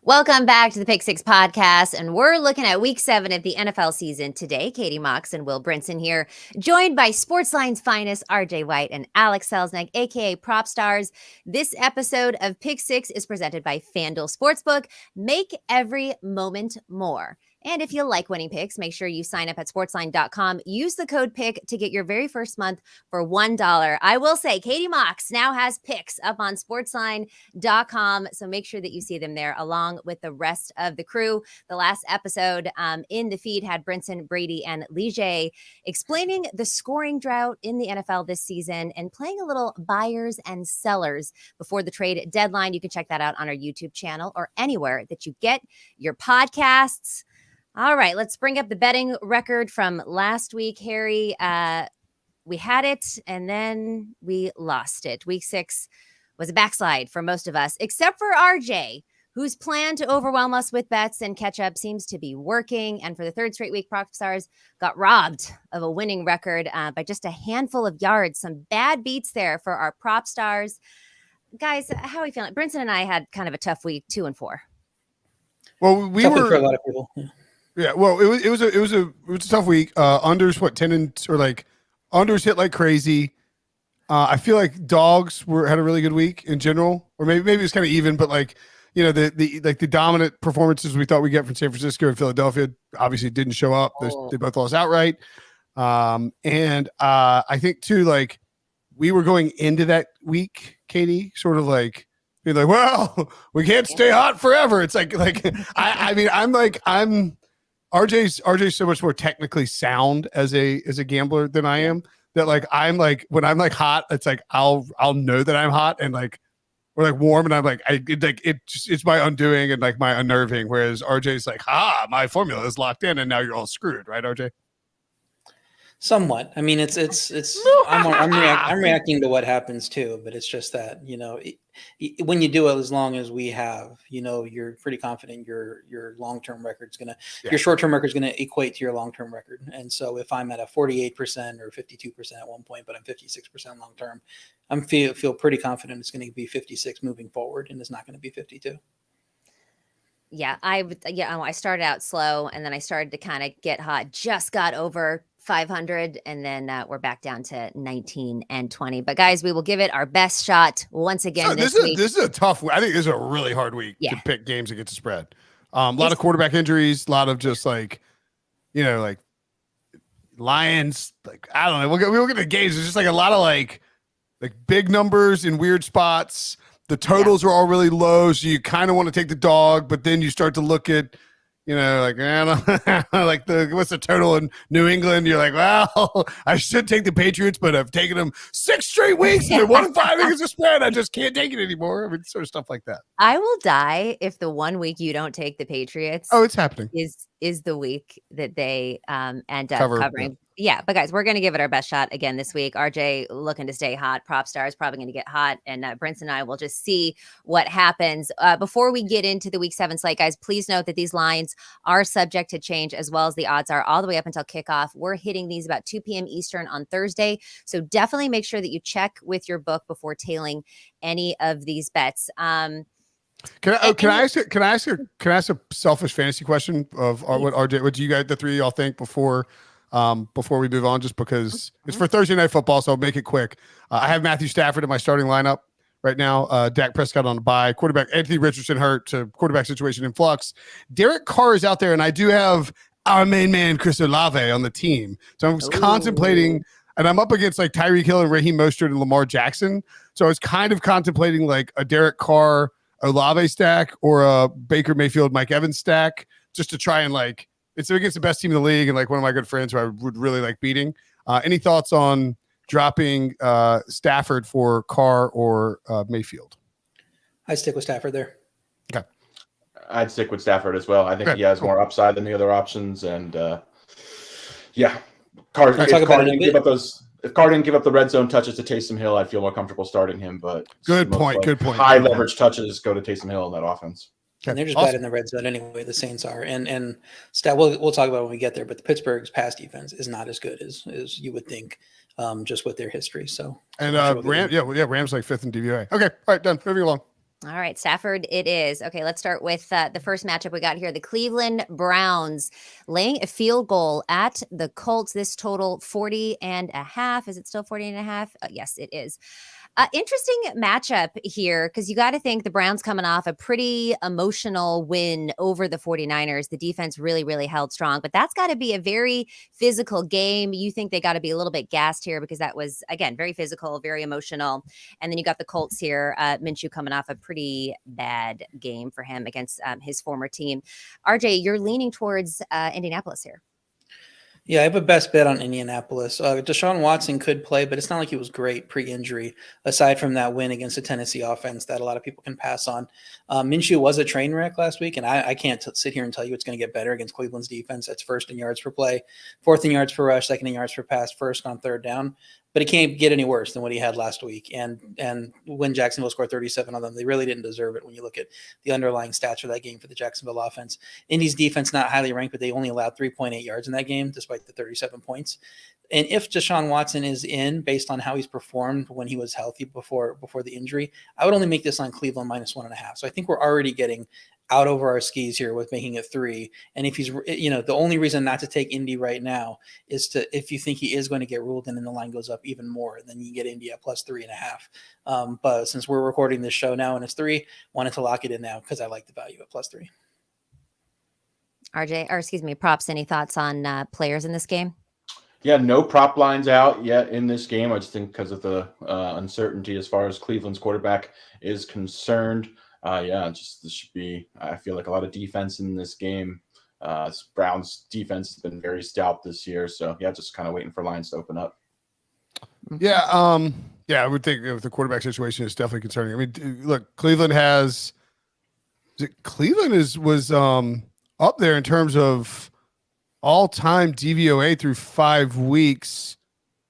Welcome back to the Pick Six podcast, and we're looking at Week 7 of the NFL season today. Katie Mox and Will Brinson here, joined by Sportsline's finest RJ White and Alex Selelnick, aka Propstarz. This episode of Pick Six is presented by FanDuel Sportsbook. Make every moment more. And if you like winning picks, make sure you sign up at sportsline.com. Use the code PICK to get your very first month for $1. I will say Katie Mox now has picks up on sportsline.com. So make sure that you see them there along with the rest of the crew. The last episode in the feed had Brinson, Brady, and Lige explaining the scoring drought in the NFL this season and playing a little buyers and sellers before the trade deadline. You can check that out on our YouTube channel or anywhere that you get your podcasts. All right, let's bring up the betting record from last week, Harry. We had it, and then we lost it. Week 6 was a backslide for most of us, except for RJ, whose plan to overwhelm us with bets and catch up seems to be working. And for the third straight week, Propstarz got robbed of a winning record by just a handful of yards. Some bad beats there for our Propstars. Guys, how are we feeling? Brinson and I had kind of a tough week, 2 and 4. Well, we tough were for a lot of people. Yeah, well, it was a tough week. Unders unders hit like crazy. I feel like dogs had a really good week in general, or maybe it was kind of even, but the dominant performances we thought we'd get from San Francisco and Philadelphia obviously didn't show up. They both lost outright. And I think too, we were going into that week, Katie, sort of being like, well, we can't stay hot forever. It's I'm RJ's so much more technically sound as a gambler than I am, that when I'm hot, it's I'll know that I'm hot, and we're warm, and I'm it's my undoing and my unnerving, whereas RJ's my formula is locked in and now you're all screwed, right, RJ? Somewhat. I mean, it's I'm reacting to what happens too, but it's just that, when you do it as long as we have, you're pretty confident your long-term record's your short-term record's going to equate to your long-term record. And so if I'm at a 48% or 52% at one point, but I'm 56% long-term, I'm feel pretty confident it's going to be 56 moving forward, and it's not going to be 52. Yeah, I started out slow, and then I started to kind of get hot, just got over 500, and then we're back down to 19 and 20. But guys, we will give it our best shot once again this week. This is a tough week. I think this is a really hard week to pick games against the spread. A lot of quarterback injuries, a lot of just Lions. I don't know. We'll get the games. It's just a lot of big numbers in weird spots. The totals are all really low, so you kind of want to take the dog, but then you start to look at, what's the total in New England? You're well, I should take the Patriots, but I've taken them 6 straight weeks, and they're 1-5 against the spread. I just can't take it anymore. I mean, sort of stuff like that. I will die if the one week you don't take the Patriots. Oh, it's happening. Is the week that they end up covering. Yeah, but guys, we're going to give it our best shot again this week. RJ looking to stay hot. Propstarz probably going to get hot. And Brinson and I will just see what happens. Before we get into the Week 7 slate, guys, please note that these lines are subject to change, as well as the odds are all the way up until kickoff. We're hitting these about 2 p.m. Eastern on Thursday. So definitely make sure that you check with your book before tailing any of these bets. Can I ask a selfish fantasy question of what RJ? What do you guys, the three of y'all, think before we move on? Just because it's for Thursday Night Football, so I'll make it quick. I have Matthew Stafford in my starting lineup right now. Dak Prescott on the bye. Quarterback Anthony Richardson hurt, to quarterback situation in flux. Derek Carr is out there, and I do have our main man Chris Olave on the team. So I was contemplating, and I'm up against Tyreek Hill and Raheem Mostert and Lamar Jackson. So I was kind of contemplating a Derek Carr Olave stack or a Baker Mayfield Mike Evans stack, just to try and it's against the best team in the league and one of my good friends who I would really like beating. Any thoughts on dropping Stafford for Carr or Mayfield? I'd stick with Stafford there. Okay. I'd stick with Stafford as well. I think he has more upside than the other options. And Carr, if Carr didn't give up the red zone touches to Taysom Hill, I'd feel more comfortable starting him. But good point. High leverage touches go to Taysom Hill in that offense. And they're just bad in the red zone anyway. The Saints are, and we'll talk about it when we get there. But the Pittsburgh's pass defense is not as good as you would think, just with their history. So Rams like 5th in DVOA. Okay, all right, done. Moving along. All right, Stafford it is. Okay, let's start with the first matchup we got here. The Cleveland Browns laying a field goal at the Colts. This total 40.5. Is it still 40.5? Yes, it is. Interesting matchup here because you got to think the Browns coming off a pretty emotional win over the 49ers. The defense really, really held strong, but that's got to be a very physical game. You think they got to be a little bit gassed here because that was, again, very physical, very emotional. And then you got the Colts here. Minshew coming off a pretty bad game for him against his former team. RJ, you're leaning towards Indianapolis here. Yeah, I have a best bet on Indianapolis. Deshaun Watson could play, but it's not like he was great pre-injury, aside from that win against the Tennessee offense that a lot of people can pass on. Minshew was a train wreck last week, and I can't sit here and tell you it's going to get better against Cleveland's defense. That's first in yards per play, fourth in yards per rush, second in yards per pass, first on third down. But it can't get any worse than what he had last week. And when Jacksonville scored 37 on them, they really didn't deserve it when you look at the underlying stats for that game for the Jacksonville offense. Indy's defense not highly ranked, but they only allowed 3.8 yards in that game, despite the 37 points. And if Deshaun Watson is in, based on how he's performed when he was healthy before the injury, I would only make this on Cleveland -1.5. So I think we're already getting out over our skis here with making it 3. And if he's, the only reason not to take Indy right now is if you think he is going to get ruled in and the line goes up even more, then you get Indy at +3.5. But since we're recording this show now and it's 3, wanted to lock it in now because I like the value at +3. RJ, Props, any thoughts on players in this game? Yeah, no prop lines out yet in this game. I just think because of the uncertainty as far as Cleveland's quarterback is concerned. This should be, I feel like, a lot of defense in this game. Browns defense has been very stout this year. So, just kind of waiting for lines to open up. Yeah, I would think the quarterback situation is definitely concerning. I mean, look, Cleveland was up there in terms of all-time DVOA through 5 weeks.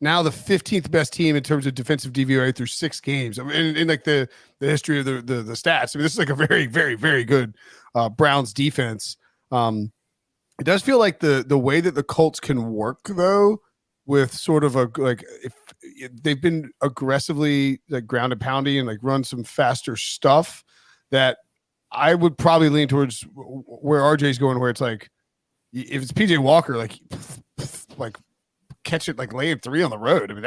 Now the 15th best team in terms of defensive DVOA through 6 games. I mean, in like the history of the stats. I mean, this is like a very, very, very good Browns defense. It does feel like the way that the Colts can work though, with sort of if they've been aggressively like ground and pounding and like run some faster stuff, that I would probably lean towards where RJ's going, where it's like, if it's PJ Walker, like catch it, like laying 3 on the road. I mean,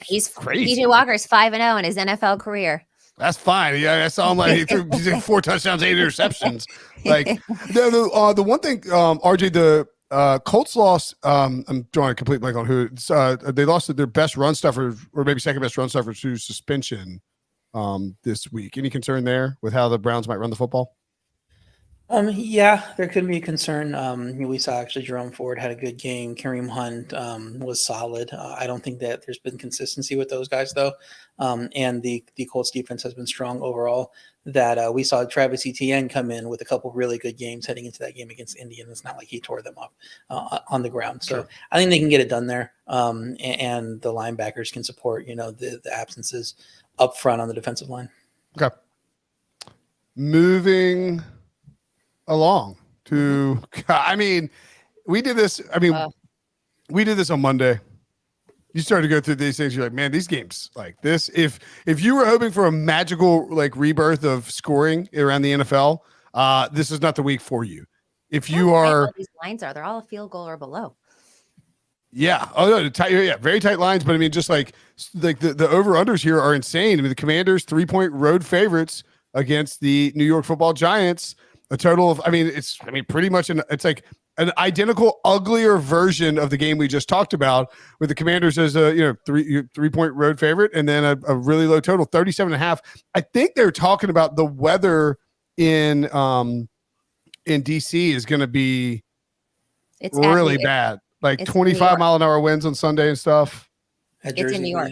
he's crazy. PJ Walker's 5-0 in his NFL career. That's fine. Yeah, I saw him like he threw 4 touchdowns, 8 interceptions. Like the one thing, RJ, the Colts lost. I'm drawing a complete blank on who. They lost their best run stuffer, or maybe second best run stuffer, to suspension this week. Any concern there with how the Browns might run the football? There could be a concern. We saw actually Jerome Ford had a good game. Kareem Hunt was solid. I don't think that there's been consistency with those guys though. And the Colts defense has been strong overall. That we saw Travis Etienne come in with a couple really good games heading into that game against Indy, and it's not like he tore them up on the ground. So sure. I think they can get it done there. And the linebackers can support, the absences up front on the defensive line. Okay. Moving along to, we did this on Monday. You started to go through these things. You're like, man, these games like this. If you were hoping for a magical like rebirth of scoring around the NFL, this is not the week for you. If you are, these lines they're all a field goal or below. Yeah. Oh no. Very tight lines. But I mean, just like the over unders here are insane. I mean, the Commanders 3-point road favorites against the New York Football Giants. A total of, pretty much it's like an identical, uglier version of the game we just talked about, with the Commanders as a 3-point road favorite, and then a really low total, 37.5. I think they're talking about the weather in DC is going to be really bad, like 25-mile-an-hour winds on Sunday and stuff. It's in New York,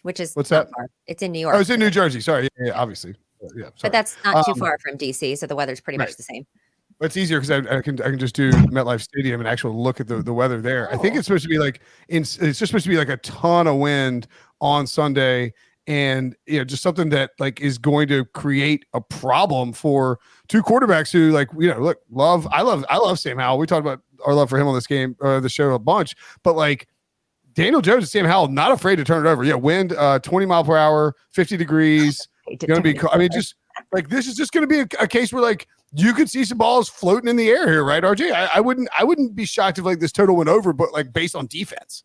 which is what's that? Far. It's in New York. Oh, it's in New Jersey. Sorry, yeah, obviously. Yeah, but that's not too far from DC, so the weather's pretty much the same. It's easier because I can just do MetLife Stadium and actually look at the weather there. I think it's supposed to be it's just supposed to be like a ton of wind on Sunday, and just something that like is going to create a problem for two quarterbacks who I love Sam Howell. We talked about our love for him on this game, the show a bunch, but like Daniel Jones and Sam Howell not afraid to turn it over. Yeah, wind 20 mile per hour, 50 degrees. Going to be, like this is just going to be a case where like you could see some balls floating in the air here, right, RJ? I wouldn't be shocked if like this total went over, but like based on defense.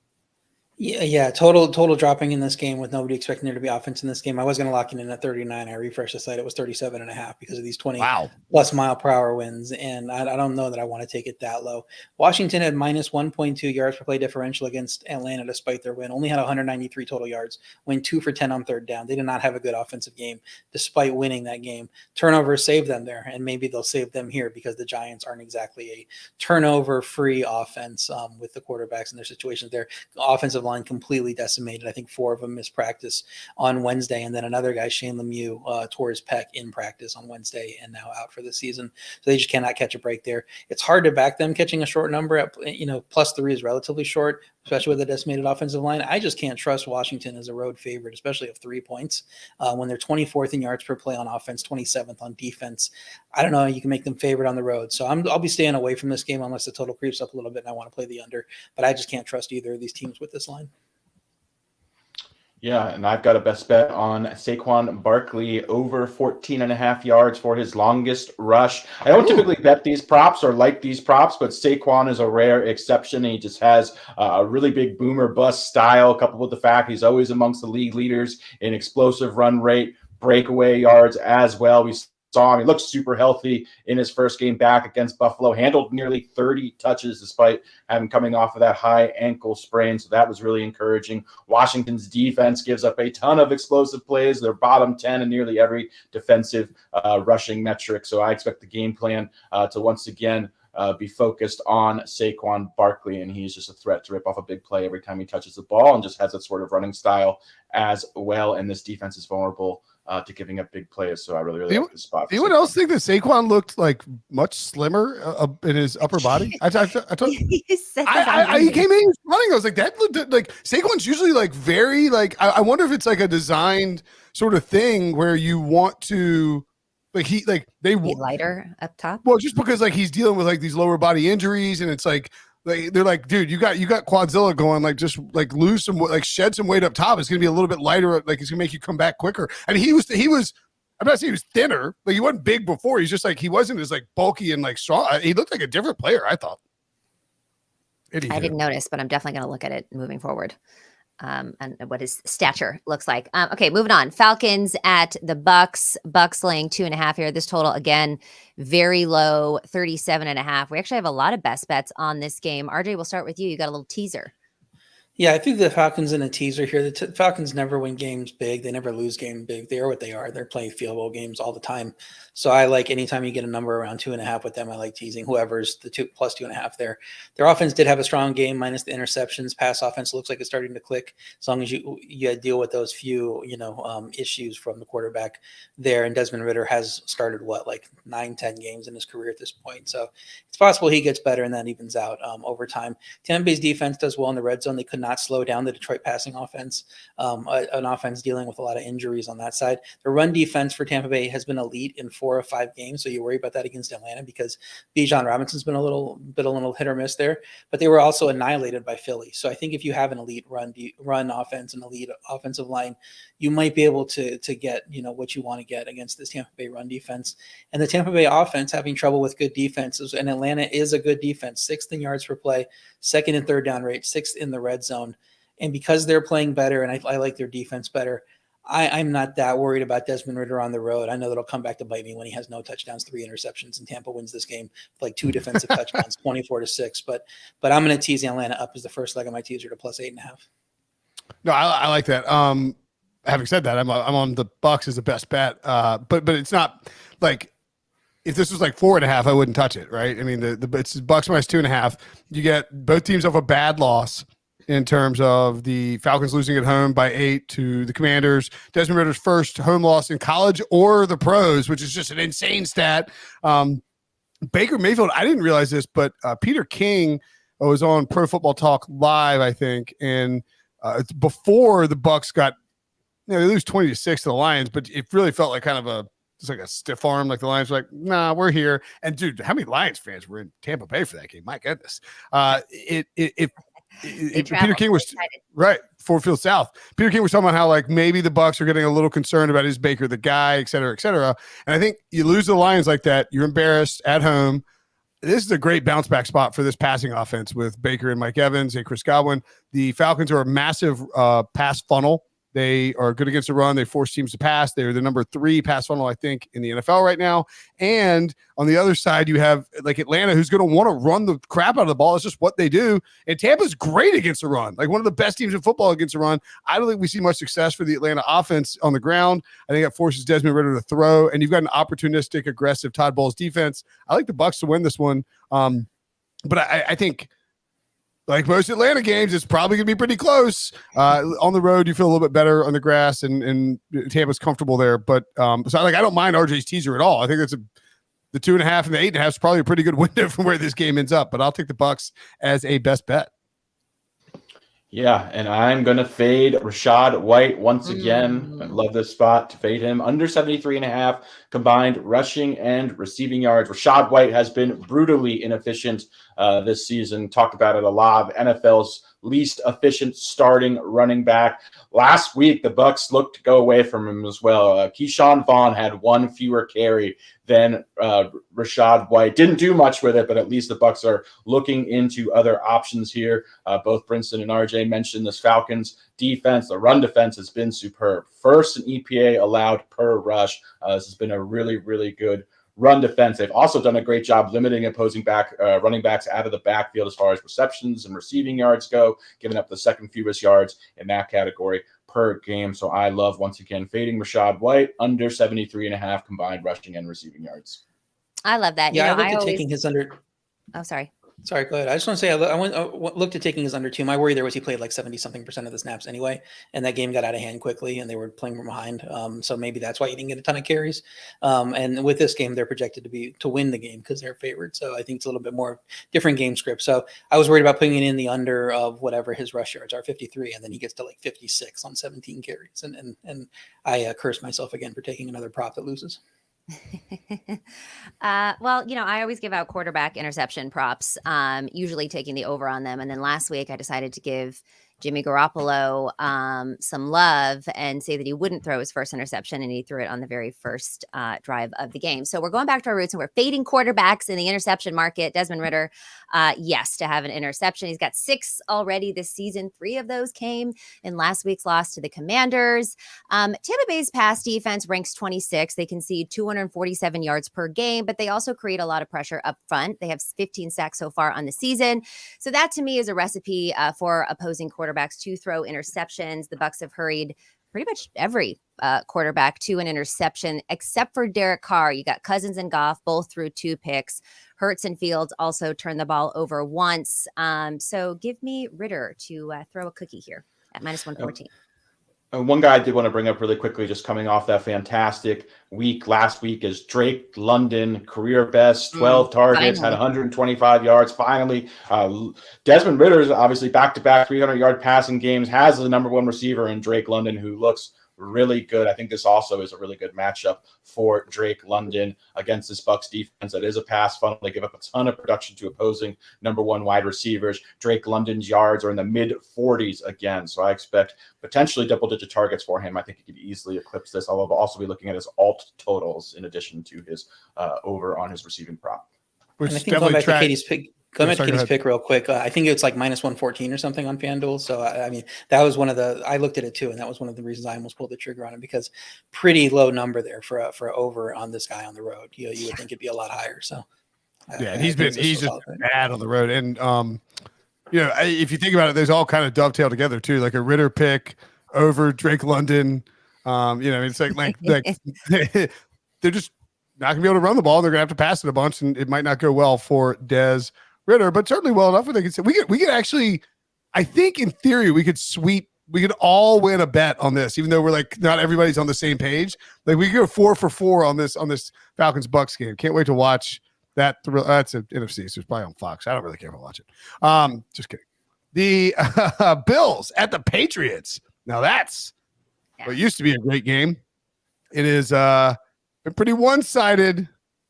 Yeah. Total dropping in this game with nobody expecting there to be offense in this game. I was going to lock it in at 39. I refreshed the site. It was 37.5 because of these 20 plus mile per hour winds. And I don't know that I want to take it that low. Washington had minus 1.2 yards per play differential against Atlanta despite their win. Only had 193 total yards, went 2 for 10 on third down. They did not have a good offensive game despite winning that game. Turnovers saved them there, and maybe they'll save them here because the Giants aren't exactly a turnover-free offense with the quarterbacks and their situations there. Offensive line completely decimated. I think 4 of them missed practice on Wednesday, and then another guy, Shane Lemieux, tore his pec in practice on Wednesday and now out for the season. So they just cannot catch a break there. It's hard to back them catching a short number at, +3 is relatively short, especially with a decimated offensive line. I just can't trust Washington as a road favorite, especially of 3 points when they're 24th in yards per play on offense, 27th on defense. I don't know. You can make them favorite on the road. So I'll be staying away from this game unless the total creeps up a little bit and I want to play the under, but I just can't trust either of these teams with this line. Yeah, and I've got a best bet on Saquon Barkley over 14.5 yards for his longest rush. I don't typically bet these props or like these props, but Saquon is a rare exception. He just has a really big boomer bust style, coupled with the fact he's always amongst the league leaders in explosive run rate, breakaway yards as well. We saw him. He looked super healthy in his first game back against Buffalo, handled nearly 30 touches despite having coming off of that high ankle sprain. So that was really encouraging. Washington's defense gives up a ton of explosive plays. They're bottom 10 in nearly every defensive rushing metric. So I expect the game plan to once again be focused on Saquon Barkley, and he's just a threat to rip off a big play every time he touches the ball and just has that sort of running style as well. And this defense is vulnerable to giving up big plays. So I really like this spot. Do anyone else think that Saquon looked like much slimmer in his upper body? I thought he came in, he was running. I was like, that looked like Saquon's usually like very like, I wonder if it's like a designed sort of thing where you want to like, they be lighter up top. Well, just because like he's dealing with like these lower body injuries and it's like, they're like, dude, you got Quadzilla going, like just like lose some, like shed some weight up top. It's gonna be a little bit lighter, like it's gonna make you come back quicker. And he was. I'm not saying he was thinner, like he wasn't big before. He's just like he wasn't as like bulky and like strong. He looked like a different player, I thought. I didn't notice, but I'm definitely gonna look at it moving forward. And what his stature looks like. Okay, moving on. Falcons at the Bucks. Bucks laying 2.5 here. This total, again, very low, 37.5. We actually have a lot of best bets on this game. RJ, we'll start with you. You got a little teaser. Yeah, I think the Falcons in a teaser here. The Falcons never win games big. They never lose games big. They are what they are. They're playing field goal games all the time. So I like anytime you get a number around 2.5 with them, I like teasing whoever's the plus 2.5 there. Their offense did have a strong game minus the interceptions. Pass offense looks like it's starting to click as long as you deal with those few, issues from the quarterback there. And Desmond Ridder has started like 9-10 games in his career at this point. So it's possible he gets better and that evens out over time. Tampa Bay's defense does well in the red zone. They could not slow down the Detroit passing offense, an offense dealing with a lot of injuries on that side. The run defense for Tampa Bay has been elite in 4 of 5 games, so you worry about that against Atlanta because Bijan Robinson's been a little hit or miss there, but they were also annihilated by Philly. So I think if you have an elite run offense and elite offensive line, you might be able to get what you want to get against this Tampa Bay run defense. And the Tampa Bay offense having trouble with good defenses, and Atlanta is a good defense, 6th in yards per play, 2nd in third down rate, 6th in the red zone. And because they're playing better, and I like their defense better, I'm not that worried about Desmond Ridder on the road. I know that'll come back to bite me when he has no touchdowns, 3 interceptions, and Tampa wins this game with like 2 defensive touchdowns, 24-6. But I'm going to tease Atlanta up as the first leg of my teaser to plus 8.5. No, I like that. Having said that, I'm on the Bucks as the best bet. But it's not like if this was like 4.5, I wouldn't touch it, right? I mean, it's Bucks minus 2.5. You get both teams off a bad loss in terms of the Falcons losing at home by 8 to the Commanders. Desmond Ridder's first home loss in college or the pros, which is just an insane stat. Baker Mayfield, I didn't realize this, but Peter King was on Pro Football Talk Live, I think, and it's before the Bucks got, they lose 20-6 to the Lions, but it really felt like kind of just like a stiff arm, like the Lions were like, nah, we're here. And dude, how many Lions fans were in Tampa Bay for that game? My goodness. Peter King was right. Ford Field South. Peter King was talking about how like maybe the Bucs are getting a little concerned about is Baker the guy, et cetera, et cetera. And I think you lose the Lions like that, you're embarrassed at home. This is a great bounce back spot for this passing offense with Baker and Mike Evans and Chris Godwin. The Falcons are a massive pass funnel. They are good against the run. They force teams to pass. They're the number 3 pass funnel, I think, in the NFL right now. And on the other side, you have like Atlanta, who's going to want to run the crap out of the ball. It's just what they do. And Tampa's great against the run, like one of the best teams in football against the run. I don't think we see much success for the Atlanta offense on the ground. I think that forces Desmond Ridder to throw. And you've got an opportunistic, aggressive Todd Bowles defense. I like the Bucs to win this one. But I think, like most Atlanta games, it's probably going to be pretty close. On the road, you feel a little bit better on the grass, and Tampa's comfortable there. But so I don't mind RJ's teaser at all. I think that's the 2.5 and the 8.5 is probably a pretty good window from where this game ends up. But I'll take the Bucs as a best bet. Yeah, and I'm going to fade Rachaad White once again. I love this spot to fade him. Under 73.5 combined rushing and receiving yards. Rachaad White has been brutally inefficient this season. Talked about it a lot. NFL's least efficient starting running back. Last week, the Bucs looked to go away from him as well. Keyshawn Vaughn had 1 fewer carry than Rachaad White. Didn't do much with it, but at least the Bucs are looking into other options here. Both Brinson and RJ mentioned this Falcons defense. The run defense has been superb. First in EPA allowed per rush. This has been a really, really good run defense. They've also done a great job limiting opposing running backs out of the backfield as far as receptions and receiving yards go, giving up the second fewest yards in that category per game. So I love, once again, fading Rachaad White under 73.5 combined rushing and receiving yards. I love that. Yeah, I looked at taking his under. Oh, sorry. Sorry, go ahead. I just want to say I looked at taking his under 2. My worry there was he played like 70-something% of the snaps anyway, and that game got out of hand quickly, and they were playing from behind. So maybe that's why he didn't get a ton of carries. And with this game, they're projected to win the game because they're favored. So I think it's a little bit more different game script. So I was worried about putting it in the under of whatever his rush yards are, 53, and then he gets to like 56 on 17 carries. And I curse myself again for taking another prop that loses. Well, I always give out quarterback interception props, usually taking the over on them. And then last week I decided to give Jimmy Garoppolo some love and say that he wouldn't throw his first interception, and he threw it on the very first drive of the game. So we're going back to our roots, and we're fading quarterbacks in the interception market. Desmond Ridder, yes, to have an interception. He's got 6 already this season. 3 of those came in last week's loss to the Commanders. Tampa Bay's pass defense ranks 26. They concede 247 yards per game, but they also create a lot of pressure up front. They have 15 sacks so far on the season. So that to me is a recipe for opposing quarterbacks to throw interceptions. The Bucs have hurried pretty much every quarterback to an interception, except for Derek Carr. You got Cousins and Goff, both threw 2 picks. Hurts and Fields also turned the ball over once. So give me Ridder to throw a cookie here at -114. One guy I did want to bring up really quickly, just coming off that fantastic week last week, is Drake London, career best, 12 targets, had 125 yards. Finally, Desmond Ridder is obviously back-to-back 300-yard passing games, has the number 1 receiver in Drake London, who looks really good. I think this also is a really good matchup for Drake London against this Bucs defense that is a pass funnel. They give up a ton of production to opposing number 1 wide receivers. Drake London's yards are in the mid-40s again, so I expect potentially double-digit targets for him. I think he could easily eclipse this. I'll also be looking at his alt totals in addition to his over on his receiving prop. And I think going back to Katie's pick. Katie's pick real quick. I think it's like -114 or something on FanDuel. So, I mean, that was one of the – I looked at it too, and that was one of the reasons I almost pulled the trigger on it, because pretty low number there for over on this guy on the road. You would think it'd be a lot higher. So, yeah, he's just bad on the road. And, if you think about it, there's all kind of dovetail together too, like a Ridder pick over Drake London. It's like they're just not going to be able to run the ball. They're going to have to pass it a bunch, and it might not go well for Des Ridder, but certainly well enough where they can say we could actually, I think in theory, we could all win a bet on this, even though we're like not everybody's on the same page. Like we could go 4 for 4 on this Falcons Bucs game. Can't wait to watch that. That's an NFC, so it's probably on Fox. I don't really care if I watch it. Just kidding. The Bills at the Patriots. Now that's what used to be a great game. It is been pretty one-sided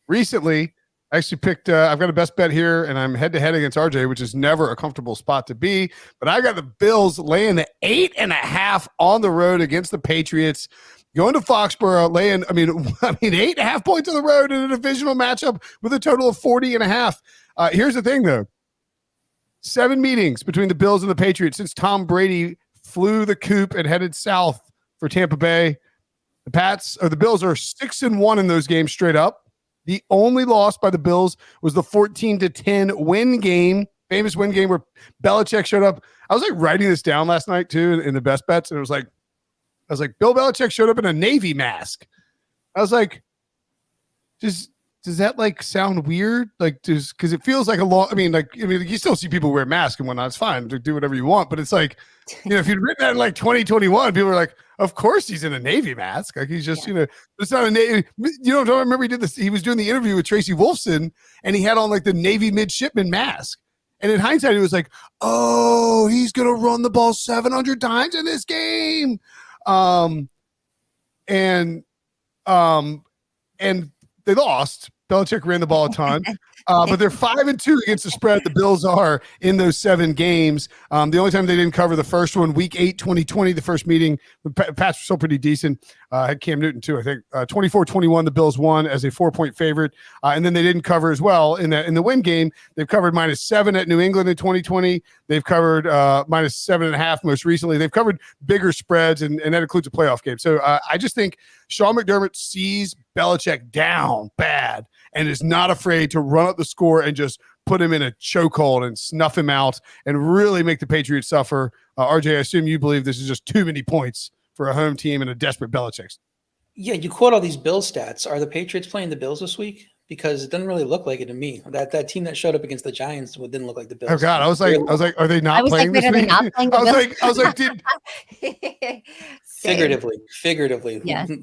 recently. I actually picked, I've got a best bet here, and I'm head-to-head against RJ, which is never a comfortable spot to be. But I got the Bills laying the 8.5 on the road against the Patriots. Going to Foxborough, laying, 8.5 points on the road in a divisional matchup with a total of 40.5. Here's the thing, though. 7 meetings between the Bills and the Patriots since Tom Brady flew the coop and headed south for Tampa Bay. The Bills are 6-1 in those games straight up. The only loss by the Bills was the 14-10 win game, famous win game where Belichick showed up. I was like writing this down last night too in the best bets, and I was like, Bill Belichick showed up in a Navy mask. I was like, does that like sound weird? Like, just because it feels like a long. You still see people wear masks and whatnot. It's fine to do whatever you want, but it's like, if you'd written that in like 2021, people were like, of course he's in a Navy mask. Like he's just, it's not a Navy. Don't I remember he did this? He was doing the interview with Tracy Wolfson, and he had on like the Navy midshipman mask. And in hindsight, he was like, oh, he's gonna run the ball 700 times in this game. And they lost. Belichick ran the ball a ton, but they're 5-2 against the spread. The Bills are in those 7 games. The only time they didn't cover the first one, Week 8, 2020, the first meeting, the Pats were still pretty decent. Had Cam Newton too, I think. 24-21, the Bills won as a 4-point favorite, and then they didn't cover as well in the win game. They've covered -7 at New England in 2020. They've covered -7.5 most recently. They've covered bigger spreads, and that includes a playoff game. So I just think Sean McDermott sees Belichick down bad and is not afraid to run up the score and just put him in a chokehold and snuff him out and really make the Patriots suffer. RJ, I assume you believe this is just too many points for a home team and a desperate Belichick. Yeah, you quote all these Bills stats. Are the Patriots playing the Bills this week? Because it doesn't really look like it to me. That team that showed up against the Giants didn't look like the Bills. Oh God, I was like, are they not playing this week? I was like, did figuratively,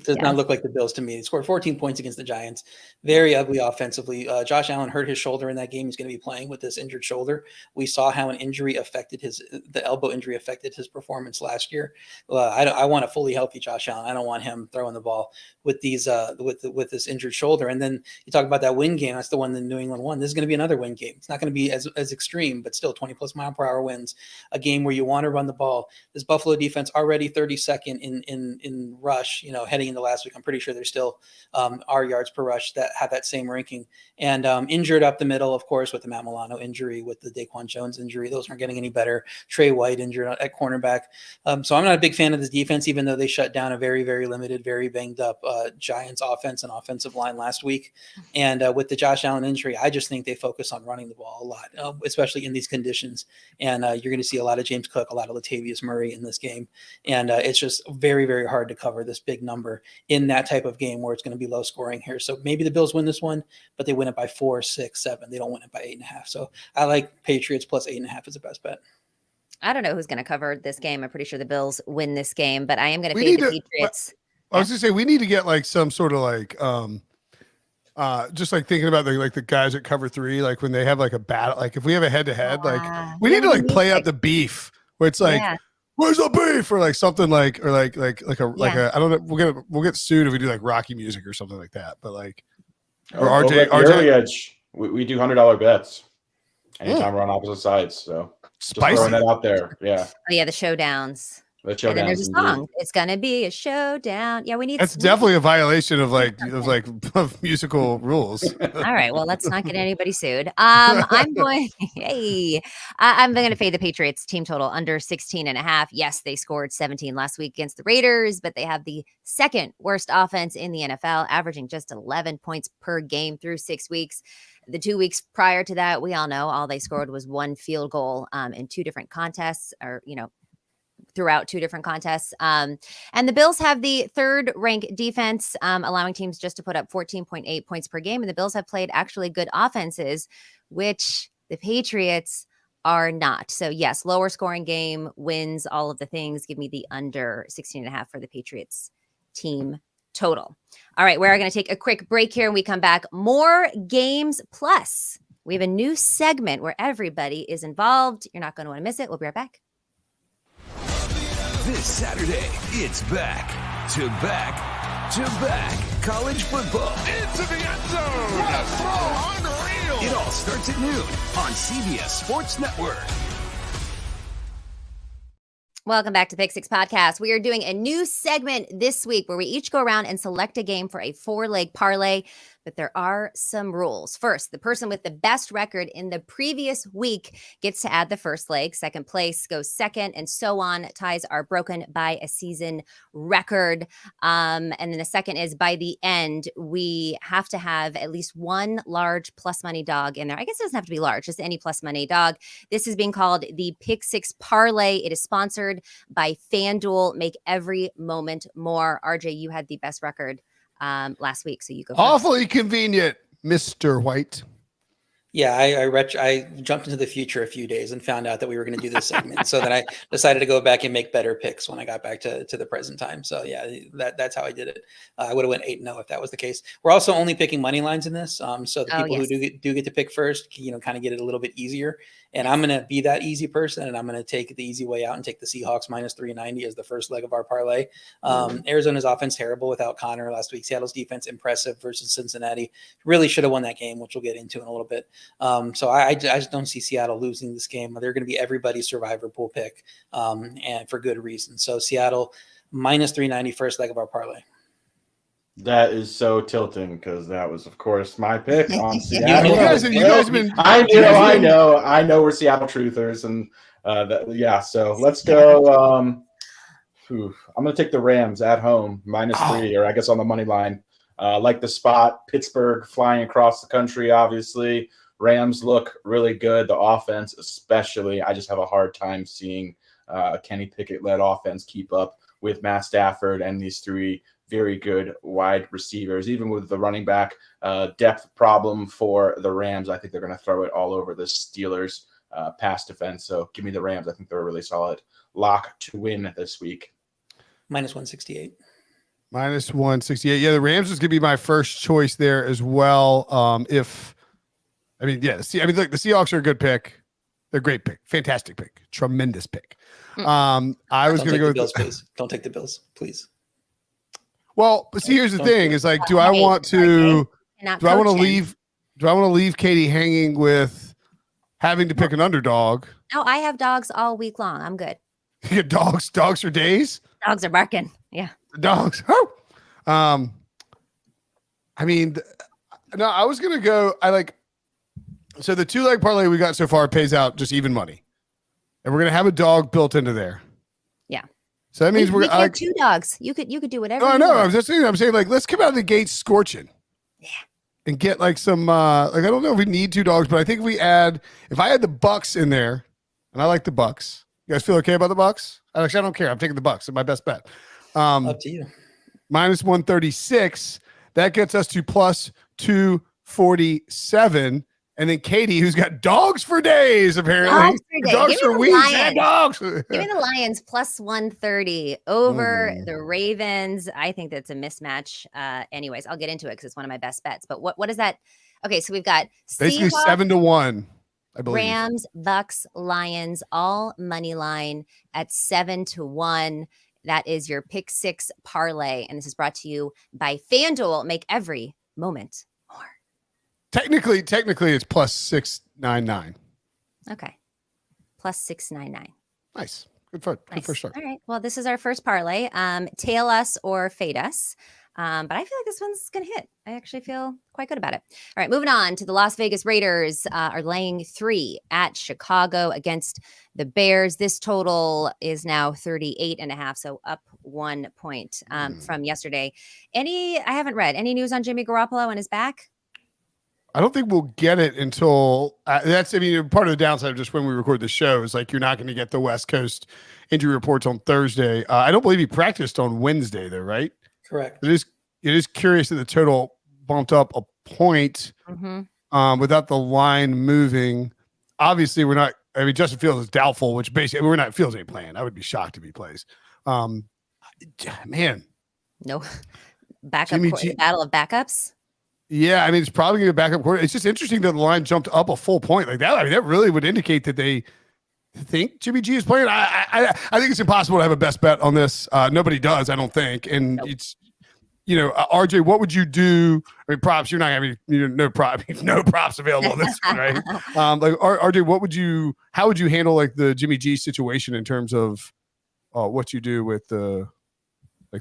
does not look like the Bills to me. They scored 14 points against the Giants. Very ugly offensively. Josh Allen hurt his shoulder in that game. He's going to be playing with this injured shoulder. We saw how the elbow injury affected his performance last year. I want a fully healthy Josh Allen. I don't want him throwing the ball with these with this injured shoulder. And then you talk about that win game. That's the one that New England won. This is going to be another win game. It's not going to be as extreme, but still 20+ mile per hour wins. A game where you want to run the ball. This Buffalo defense already 32nd in rush. Heading into last week, I'm pretty sure they're still our yards per rush that have that same ranking. And injured up the middle, of course, with the Matt Milano injury, with the Daquan Jones injury. Those aren't getting any better. Trey White injured at cornerback. So I'm not a big fan of this defense, even though they shut down a very, very limited, very banged up Giants offense and offensive line last week. And with the Josh Allen injury, I just think they focus on running the ball a lot, especially in these conditions. And you're going to see a lot of James Cook, a lot of Latavius Murray in this game. And it's just very, very hard to cover this big number in that type of game where it's going to be low scoring here. So maybe the Bills win this one, but they win it by 4, 6, 7. They don't win it by 8.5. So I like Patriots plus 8.5 as the best bet. I don't know who's going to cover this game. I'm pretty sure the Bills win this game, but I am going to fade the Patriots. I was going to say, we need to get like some sort of like, just like thinking about the guys that cover 3, like when they have like a battle, like if we have a head-to-head, like we need to like play out the beef where it's like, where's the beef, or like something like, or like a I don't know, we'll get sued if we do like Rocky music or something like that, but like, or RJ early edge, we do $100 bets anytime we're on opposite sides, so just throwing that out there. Yeah. Oh yeah, the showdowns. And then there's a song. It's gonna be a showdown. Yeah, we need. That's definitely a violation of of musical rules. All right, well, let's not get anybody sued. I'm going. I'm going to fade the Patriots team total under 16.5. Yes, they scored 17 last week against the Raiders, but they have the second worst offense in the NFL, averaging just 11 points per game through 6 weeks. The 2 weeks prior to that, we all know all they scored was 1 field goal in 2 different contests, or throughout 2 different contests. And the Bills have the 3rd ranked defense, allowing teams just to put up 14.8 points per game. And the Bills have played actually good offenses, which the Patriots are not. So yes, lower scoring game wins all of the things. Give me the under 16.5 for the Patriots team total. All right, we're going to take a quick break here and we come back. More games plus. We have a new segment where everybody is involved. You're not going to want to miss it. We'll be right back. This Saturday, it's back to back college football. Into the end zone. What a throw, starts at noon on CBS Sports Network. Welcome back to Pick Six Podcast. We are doing a new segment this week where we each go around and select a game for a 4-leg parlay, but there are some rules. First, the person with the best record in the previous week gets to add the first leg. Second place goes second, and so on. Ties are broken by a season record. And then the second is by the end, we have to have at least one large plus money dog in there. I guess it doesn't have to be large, just any plus money dog. This is being called the Pick Six Parlay. It is sponsored by FanDuel. Make every moment more. RJ, you had the best record last week, so you go first. Awfully convenient, Mr. White. Yeah, I jumped into the future a few days and found out that we were going to do this segment. So then I decided to go back and make better picks when I got back to the present time. So yeah, that's how I did it. I would have went 8-0 if that was the case. We're also only picking money lines in this. So the people who do get to pick first, kind of get it a little bit easier. And I'm going to be that easy person, and I'm going to take the easy way out and take the Seahawks minus 390 as the first leg of our parlay. Arizona's offense terrible without Connor last week. Seattle's defense impressive versus Cincinnati. Really should have won that game, which we'll get into in a little bit. So I just don't see Seattle losing this game. They're going to be everybody's survivor pool pick, and for good reason. So Seattle minus 390 first leg of our parlay. That is so tilting because that was, of course, my pick on Seattle. You guys have been. I know we're Seattle truthers, and So let's go. I'm going to take the Rams at home -3, or I guess on the money line. Like the spot, Pittsburgh flying across the country. Obviously, Rams look really good. The offense, especially, I just have a hard time seeing Kenny Pickett-led offense keep up with Matt Stafford and these three very good wide receivers. Even with the running back depth problem for the Rams, I think they're going to throw it all over the Steelers pass defense. So give me the Rams. I think they're a really solid lock to win this week. -168. -168. Yeah, the Rams is going to be my first choice there as well. Look, the Seahawks are a good pick. They're a great pick. Fantastic pick. Tremendous pick. I was going to go with Bills, please. Don't take the Bills, please. Well, but see, here's the thing: is like, do I want to leave Katie hanging with having to pick an underdog? No, I have dogs all week long. I'm good. You get dogs for days. Dogs are barking. Yeah. Dogs. Oh. I was gonna go. So the 2-leg parlay we got so far pays out just even money, and we're gonna have a dog built into there. Yeah. So that means we're have 2 dogs. You could do whatever. No, I know. I'm saying like, let's come out of the gate scorching. Yeah. And get like some I don't know if we need 2 dogs, but I think if I had the Bucks in there, and I like the Bucks. You guys feel okay about the Bucks? Actually, I don't care. I'm taking the Bucks. It's my best bet. Up to you. -136. That gets us to +247. And then Katie, who's got dogs for days, apparently. Dogs for weeks and dogs. Give me the Lions +130 over the Ravens. I think that's a mismatch. Anyways, I'll get into it because it's one of my best bets. But what is that? Okay, so we've got basically Seahawks, 7-1, I believe. Rams, Bucks, Lions, all money line at 7-1. That is your Pick Six parlay. And this is brought to you by FanDuel. Make every moment more. Technically, it's +699. Okay. +699. Nice. Good first start. All right. Well, this is our first parlay. Tail us or fade us. But I feel like this one's going to hit. I actually feel quite good about it. All right. Moving on to the Las Vegas Raiders are laying 3 at Chicago against the Bears. This total is now 38.5. So up 1 point from yesterday. I haven't read any news on Jimmy Garoppolo and his back. I don't think we'll get it until part of the downside of just when we record the show is like you're not going to get the West Coast injury reports on Thursday. I don't believe he practiced on Wednesday, though, right? Correct. It is curious that the total bumped up a point without the line moving. Obviously, we're not. I mean, Justin Fields is doubtful, which basically we're not. Fields ain't playing. I would be shocked if he plays. Man, no backup. Battle of backups. Yeah, I mean, it's probably going to be a backup quarter. It's just interesting that the line jumped up a full point like that. I mean, that really would indicate that they think Jimmy G is playing. I think it's impossible to have a best bet on this. Nobody does, I don't think. And RJ, what would you do? I mean, props. You're not having no props available on this one, right? RJ, how would you handle like the Jimmy G situation in terms of what you do with the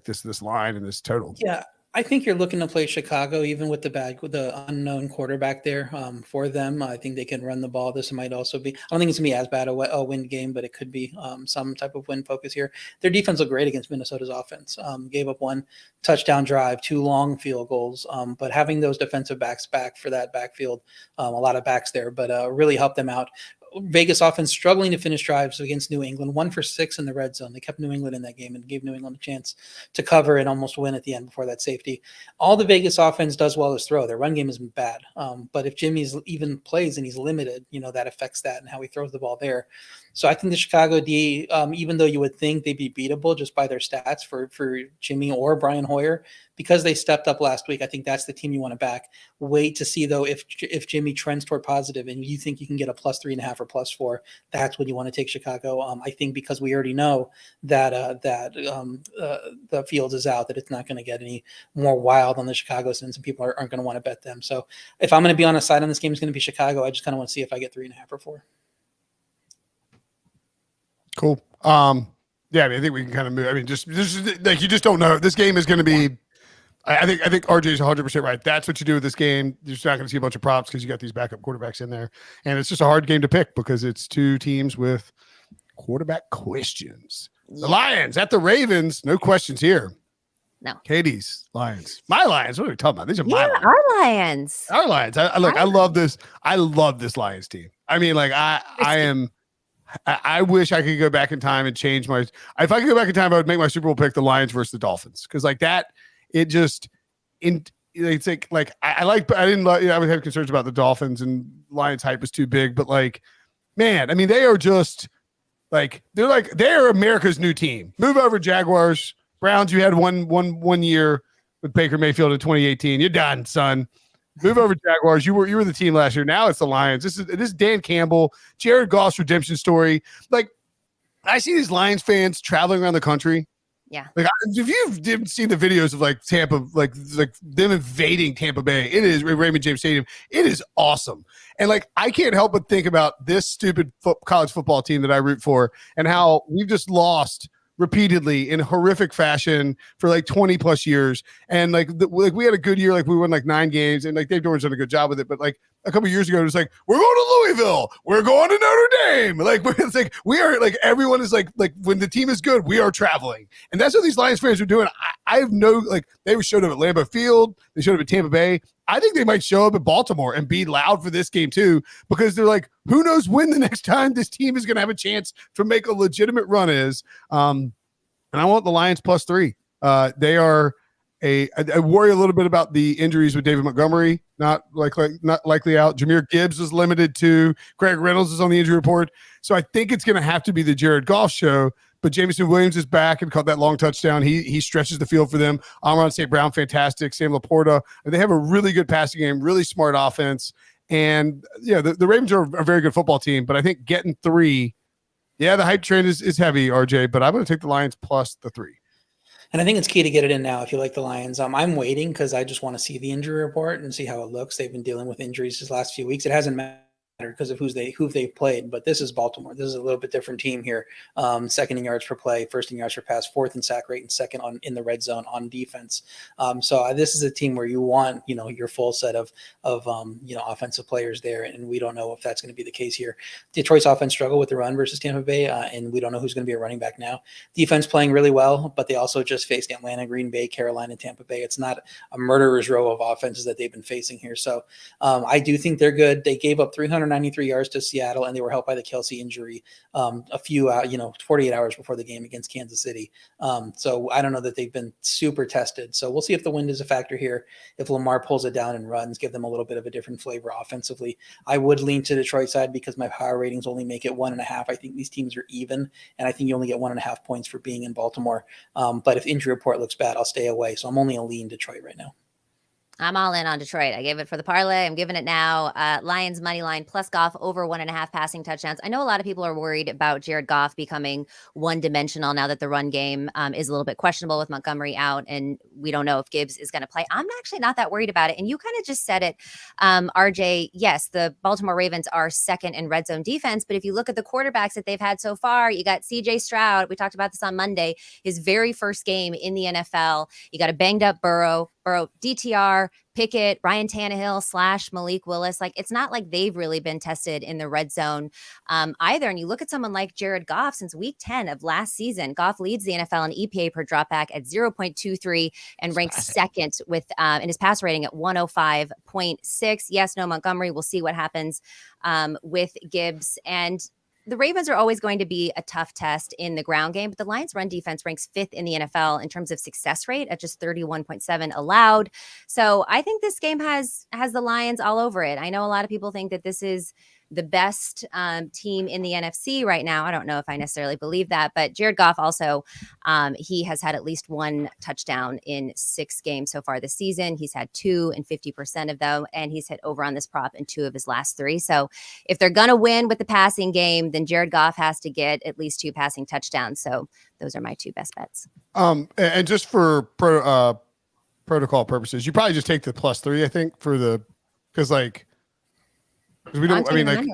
this line and this total? Yeah, I think you're looking to play Chicago, even with the unknown quarterback there for them. I think they can run the ball. This might also be, I don't think it's going to be as bad a win game, but it could be some type of win focus here. Their defense looked great against Minnesota's offense. Gave up 1 touchdown drive, 2 long field goals, but having those defensive backs back for that backfield, a lot of backs there, but really helped them out. Vegas offense struggling to finish drives against New England, 1 for 6 in the red zone. They kept New England in that game and gave New England a chance to cover and almost win at the end before that safety. All the Vegas offense does well is throw. Their run game isn't bad. But if Jimmy's even plays and he's limited, that affects that and how he throws the ball there. So I think the Chicago D, even though you would think they'd be beatable just by their stats for Jimmy or Brian Hoyer, because they stepped up last week, I think that's the team you want to back. Wait to see, though, if Jimmy trends toward positive and you think you can get a +3.5 or +4, that's when you want to take Chicago. I think because we already know that the Fields is out, that it's not going to get any more wild on the Chicago since people aren't going to want to bet them. So if I'm going to be on a side on this game, it's going to be Chicago. I just kind of want to see if I get 3.5 or 4. Cool. Yeah, I think we can kind of move. I mean, just like you just don't know. This game is going to be. I think RJ is 100% right. That's what you do with this game. You're just not going to see a bunch of props because you got these backup quarterbacks in there, and it's just a hard game to pick because it's 2 teams with quarterback questions. The Lions at the Ravens. No questions here. No. Katie's Lions. My Lions. What are we talking about? These are my Lions. Our Lions. Our Lions. I love this. I love this Lions team. I mean, like I wish I could go back in time and change my. If I could go back in time, I would make my Super Bowl pick the Lions versus the Dolphins because like that, it just it's like I didn't. I would have concerns about the Dolphins and Lions hype was too big, but like, man, I mean, they are just they're America's new team. Move over, Jaguars, Browns. You had one year with Baker Mayfield in 2018. You're done, son. Move over, Jaguars. You were the team last year. Now it's the Lions. This is Dan Campbell, Jared Goff's redemption story. Like, I see these Lions fans traveling around the country. Yeah. Like, if you've seen the videos of like Tampa, like them invading Tampa Bay, it is Raymond James Stadium. It is awesome. And like, I can't help but think about this stupid college football team that I root for and how we've just lost repeatedly in horrific fashion for like 20 plus years. And like we had a good year, like we won like 9 games and like Dave Doran's done a good job with it. But like a couple years ago, it was like, we're going to Louisville, we're going to Notre Dame. Like it's like we are like everyone is like when the team is good, we are traveling. And that's what these Lions fans are doing. I have no like they showed up at Lambeau Field, they showed up at Tampa Bay. I think they might show up at Baltimore and be loud for this game too, because they're like, who knows when the next time this team is going to have a chance to make a legitimate run is. And I want the Lions +3. They are I worry a little bit about the injuries with David Montgomery, not likely out. Jahmyr Gibbs is limited to. Craig Reynolds is on the injury report. So I think it's going to have to be the Jared Goff show. But Jameson Williams is back and caught that long touchdown. He stretches the field for them. Amon St. Brown, fantastic. Sam Laporta. And they have a really good passing game, really smart offense. And yeah, the Ravens are a very good football team. But I think getting 3, yeah, the hype train is heavy, RJ. But I'm going to take the Lions +3. And I think it's key to get it in now if you like the Lions. I'm waiting because I just want to see the injury report and see how it looks. They've been dealing with injuries this last few weeks. It hasn't mattered because of who they've played, but this is Baltimore. This is a little bit different team here. Second in yards per play, first in yards per pass, fourth in sack rate, and second in the red zone on defense. So this is a team where you want your full set of offensive players there, and we don't know if that's going to be the case here. Detroit's offense struggled with the run versus Tampa Bay, and we don't know who's going to be a running back now. Defense playing really well, but they also just faced Atlanta, Green Bay, Carolina, and Tampa Bay. It's not a murderer's row of offenses that they've been facing here. So I do think they're good. They gave up 393 yards to Seattle, and they were helped by the Kelsey injury a few 48 hours before the game against Kansas City. So I don't know that they've been super tested. So we'll see if the wind is a factor here. If Lamar pulls it down and runs, give them a little bit of a different flavor offensively. I would lean to Detroit side because my power ratings only make it 1.5. I think these teams are even, and I think you only get 1.5 points for being in Baltimore. But if injury report looks bad, I'll stay away. So I'm only a lean Detroit right now. I'm all in on Detroit. I gave it for the parlay. I'm giving it now. Lions money line plus Goff over 1.5 passing touchdowns. I know a lot of people are worried about Jared Goff becoming one-dimensional now that the run game is a little bit questionable with Montgomery out, and we don't know if Gibbs is going to play. I'm actually not that worried about it. And you kind of just said it, RJ. Yes, the Baltimore Ravens are second in red zone defense, but if you look at the quarterbacks that they've had so far, you got CJ Stroud. We talked about this on Monday, his very first game in the NFL. You got a banged up Burrow, DTR, Pickett, Ryan Tannehill / Malik Willis. Like, it's not like they've really been tested in the red zone either. And you look at someone like Jared Goff, since week 10 of last season, Goff leads the NFL in EPA per dropback at 0.23 and ranks second with in his pass rating at 105.6. Yes, no Montgomery. We'll see what happens with Gibbs. And the Ravens are always going to be a tough test in the ground game, but the Lions run defense ranks 5th in the NFL in terms of success rate at just 31.7 allowed. So I think this game has the Lions all over it. I know a lot of people think that this is the best team in the NFC right now. I don't know if I necessarily believe that, but Jared Goff also, he has had at least one touchdown in 6 games so far this season. He's had 2 in 50% of them, and he's hit over on this prop in 2 of his last 3. So if they're going to win with the passing game, then Jared Goff has to get at least 2 passing touchdowns. So those are my 2 best bets. And just for protocol purposes, you probably just take the +3, I think, because we don't. I mean, like,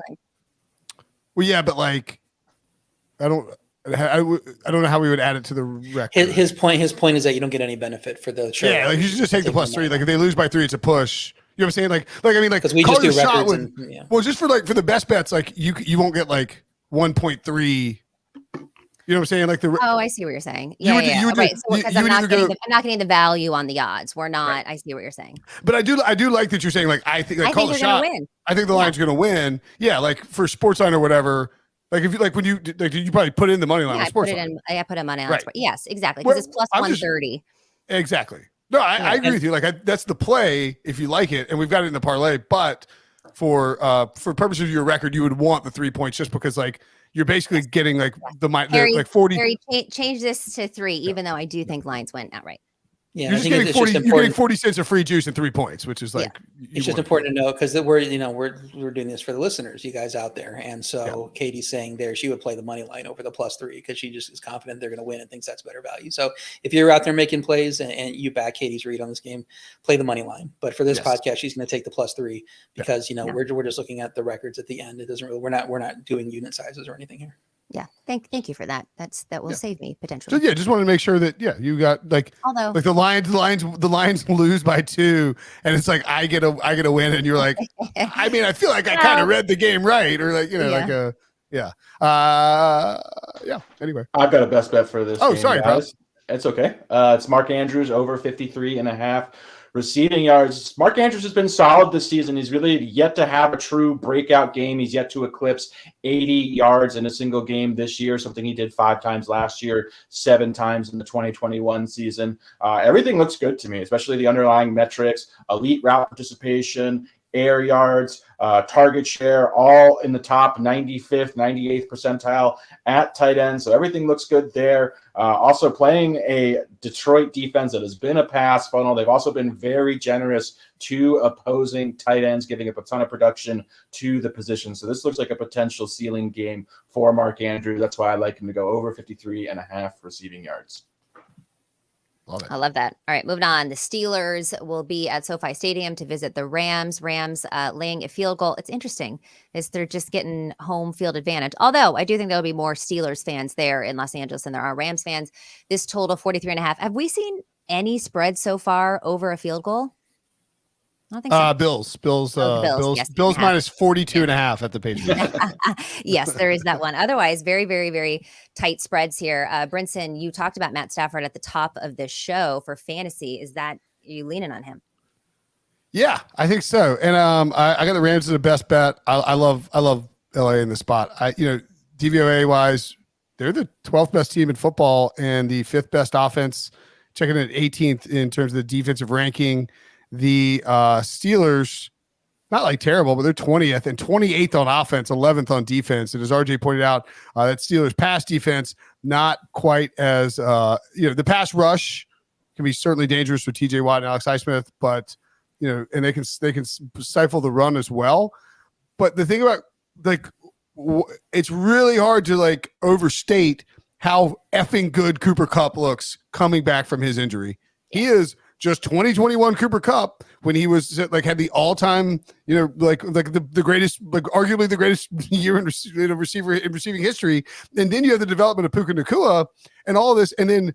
well, yeah, but like, I don't know how we would add it to the record. His point is that you don't get any benefit for the show. Yeah, like you should just take the +3. Like if they lose by 3, it's a push. You know what I'm saying? Like I mean, like because we just do records. Well, just for the best bets, like you won't get like 1.3. You know what I'm saying? Like I see what you're saying. Yeah, right. So because I'm not getting the value on the odds. We're not. Right. I see what you're saying. But I do like that you're saying, like, I think call the shot. Win. I think the Lions are going to win. Yeah, like for Sportsline or whatever. Like if you when you probably put in the money line on Sportsline. I put in money on Sportsline. Yes, exactly, because it's plus 130. Exactly. No, I agree with you. Like that's the play if you like it, and we've got it in the parlay. But for purposes of your record, you would want the 3 points just because like. You're basically getting like like 40. Harry, change this to 3, even though I do think Lions win outright. Yeah, you're just getting 40. You're getting 40 cents of free juice and 3 points, which is like it's just important to know because we're doing this for the listeners, you guys out there, and so Katie's saying there she would play the money line over the +3 because she just is confident they're going to win and thinks that's better value. So if you're out there making plays and you back Katie's read on this game, play the money line. But for this podcast, she's going to take the +3 because we're just looking at the records at the end. It doesn't really we're not doing unit sizes or anything here. Yeah. Thank you for that. That will save me potentially. So just wanted to make sure that you got like the Lions lose by 2 and it's like I get a win and you're like I mean I feel like I kind of read the game right or like anyway. I've got a best bet for this. Oh, sorry, guys. It's okay. It's Mark Andrews over 53.5 receiving yards. Mark Andrews has been solid this season. He's really yet to have a true breakout game. He's yet to eclipse 80 yards in a single game this year, something he did 5 times last year, 7 times in the 2021 season. Everything looks good to me, especially the underlying metrics, elite route participation, air yards, target share, all in the top 95th, 98th percentile at tight end. So everything looks good there. Also playing a Detroit defense that has been a pass funnel. They've also been very generous to opposing tight ends, giving up a ton of production to the position. So this looks like a potential ceiling game for Mark Andrews. That's why I like him to go over 53.5 receiving yards. Love it. I love that. All right, moving on. The Steelers will be at SoFi Stadium to visit the Rams. Rams laying a field goal. It's interesting is they're just getting home field advantage. Although I do think there'll be more Steelers fans there in Los Angeles than there are Rams fans. This total 43.5. Have we seen any spread so far over a field goal? I don't think so. Bills minus 42.5 at the Patriots. Yes, there is that one. Otherwise, very, very, very tight spreads here. Brinson, you talked about Matt Stafford at the top of this show for fantasy. Are you leaning on him? Yeah, I think so. And I got the Rams as the best bet. I love LA in the spot. DVOA wise, they're the 12th best team in football and the 5th best offense. Checking at 18th in terms of the defensive ranking. The Steelers, not like terrible, but they're 20th and 28th on offense, 11th on defense. And as RJ pointed out, that Steelers pass defense, not quite as, the pass rush can be certainly dangerous with TJ Watt and Alex Highsmith, but and they can stifle the run as well. But the thing about it's really hard to like overstate how effing good Cooper Kupp looks coming back from his injury. He is just 2021 Cooper Kupp when he was like had the all-time, like the greatest, like arguably the greatest year in receiving history. And then you have the development of Puka Nacua and all this, and then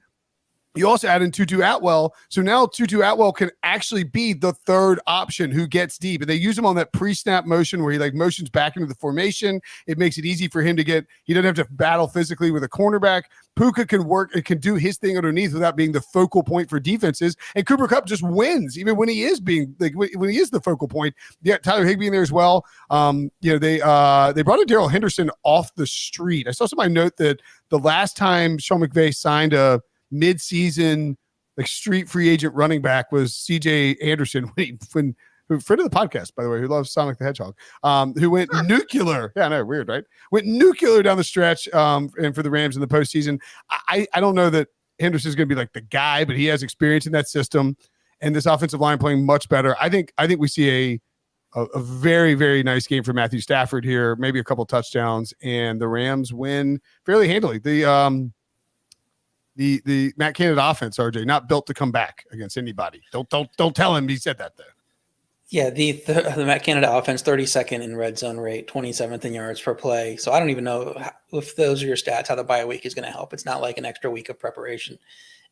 you also add in Tutu Atwell. So now Tutu Atwell can actually be the third option who gets deep. And they use him on that pre-snap motion where he like motions back into the formation. It makes it easy for him to he doesn't have to battle physically with a cornerback. Puka can work and can do his thing underneath without being the focal point for defenses. And Cooper Kupp just wins even when he is being like when he is the focal point. Yeah, Tyler Higbee in there as well. They brought in Darrell Henderson off the street. I saw somebody note that the last time Sean McVay signed a mid-season like street free agent running back was CJ Anderson when friend of the podcast, by the way, who loves Sonic the Hedgehog, who went nuclear. Yeah, I know, weird, right? Went nuclear down the stretch and for the Rams in the postseason. I don't know that Henderson's going to be like the guy, but he has experience in that system and this offensive line playing much better. I think we see a very, very nice game for Matthew Stafford here, maybe a couple touchdowns, and the Rams win fairly handily. The Matt Canada offense, RJ, not built to come back against anybody. Don't tell him he said that though. Yeah, the Matt Canada offense, 32nd in red zone rate, 27th in yards per play. So I don't even know if those are your stats, how the bye week is going to help. It's not like an extra week of preparation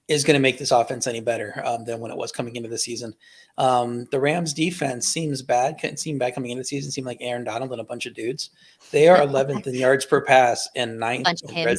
is going to make this offense any better than when it was coming into the season. The Rams defense seems bad. Couldn't seem bad coming into the season. Seemed like Aaron Donald and a bunch of dudes. They are 11th in yards per pass and 9th in red.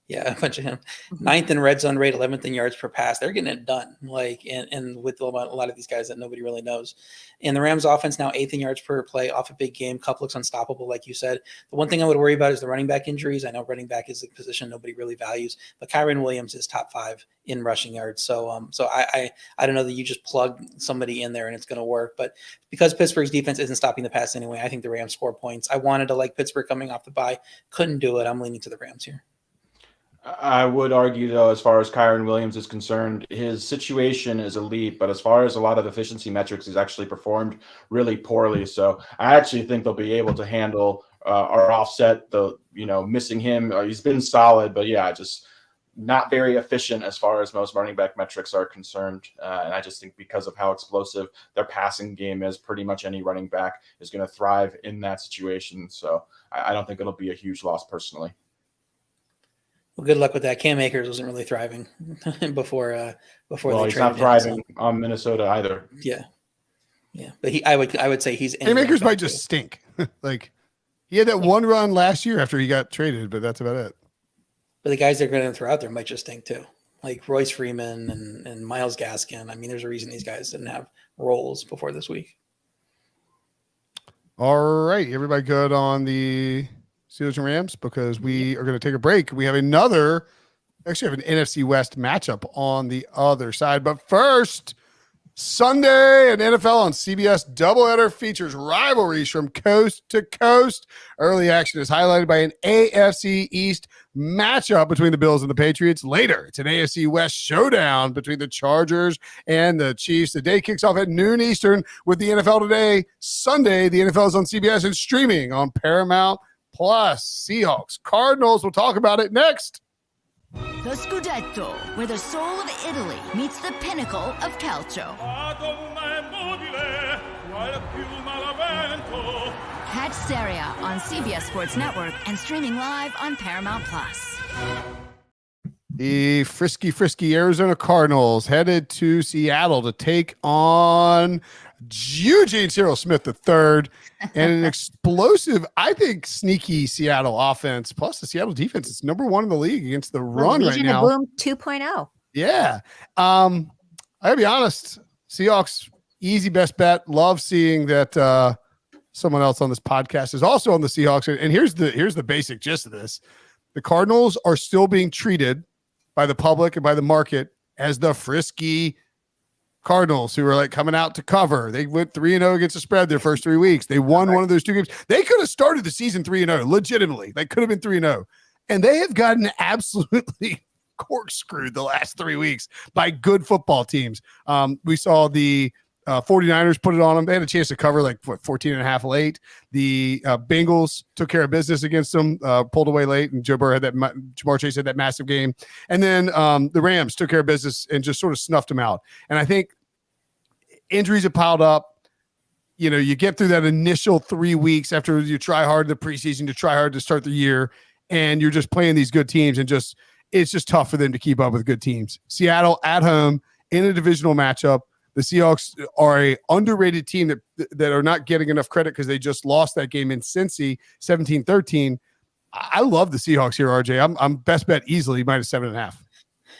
Yeah, a bunch of him. 9th in red zone rate, 11th in yards per pass. They're getting it done. Like, and with a lot of these guys that nobody really knows. And the Rams offense now 8th in yards per play off a big game. Kupp looks unstoppable, like you said. The one thing I would worry about is the running back injuries. I know running back is a position nobody really values, but Kyren Williams is top 5 in rushing yards. So I don't know that you just plug somebody in there and it's going to work. But because Pittsburgh's defense isn't stopping the pass anyway, I think the Rams score points. I wanted to like Pittsburgh coming off the bye. Couldn't do it. I'm leaning to the Rams here. I would argue, though, as far as Kyren Williams is concerned, his situation is elite, but as far as a lot of efficiency metrics, he's actually performed really poorly. So I actually think they'll be able to handle or offset missing him. He's been solid, but yeah, just not very efficient as far as most running back metrics are concerned. And I just think because of how explosive their passing game is, pretty much any running back is going to thrive in that situation. So I don't think it'll be a huge loss personally. Well, good luck with that. Cam Akers wasn't really thriving before. Well, he's not thriving on Minnesota either. Yeah, but I would say he's. Cam Akers might just stink. Like he had that one run last year after he got traded, but that's about it. But the guys they're going to throw out there might just stink too, like Royce Freeman and Myles Gaskin. I mean, there's a reason these guys didn't have roles before this week. All right, everybody good on the Steelers and Rams, because we are going to take a break. We have an NFC West matchup on the other side. But first, Sunday and NFL on CBS doubleheader features rivalries from coast to coast. Early action is highlighted by an AFC East matchup between the Bills and the Patriots. Later, it's an AFC West showdown between the Chargers and the Chiefs. The day kicks off at noon Eastern with the NFL Today. Sunday, the NFL is on CBS and streaming on Paramount Plus. Seahawks, Cardinals. We'll talk about it next. The Scudetto, where the soul of Italy meets the pinnacle of calcio. Catch Serie A on CBS Sports Network and streaming live on Paramount Plus. The frisky Arizona Cardinals headed to Seattle to take on Eugene Cyril Smith III and an explosive, I think, sneaky Seattle offense. Plus, the Seattle defense is number 1 in the league against the run right now. Boom 2.0. Yeah. I gotta be honest, Seahawks, easy best bet. Love seeing that someone else on this podcast is also on the Seahawks. And here's the basic gist of this. The Cardinals are still being treated by the public and by the market as the frisky Cardinals who are like coming out to cover. They went 3-0 against the spread their first 3 weeks. They won one of those 2 games. They could have started the season 3-0, legitimately. They could have been 3-0. And they have gotten absolutely corkscrewed the last 3 weeks by good football teams. We saw the 49ers put it on them. They had a chance to cover 14 and a half late. The Bengals took care of business against them, pulled away late, and Joe Burrow had Jamar Chase had that massive game. And then the Rams took care of business and just sort of snuffed them out. And I think injuries have piled up. You get through that initial 3 weeks after you try hard in the preseason, to try hard to start the year, and you're just playing these good teams, and it's just tough for them to keep up with good teams. Seattle at home in a divisional matchup. The Seahawks are a underrated team that are not getting enough credit because they just lost that game in Cincy 17-13. I love the Seahawks here, RJ. I'm best bet easily -7.5.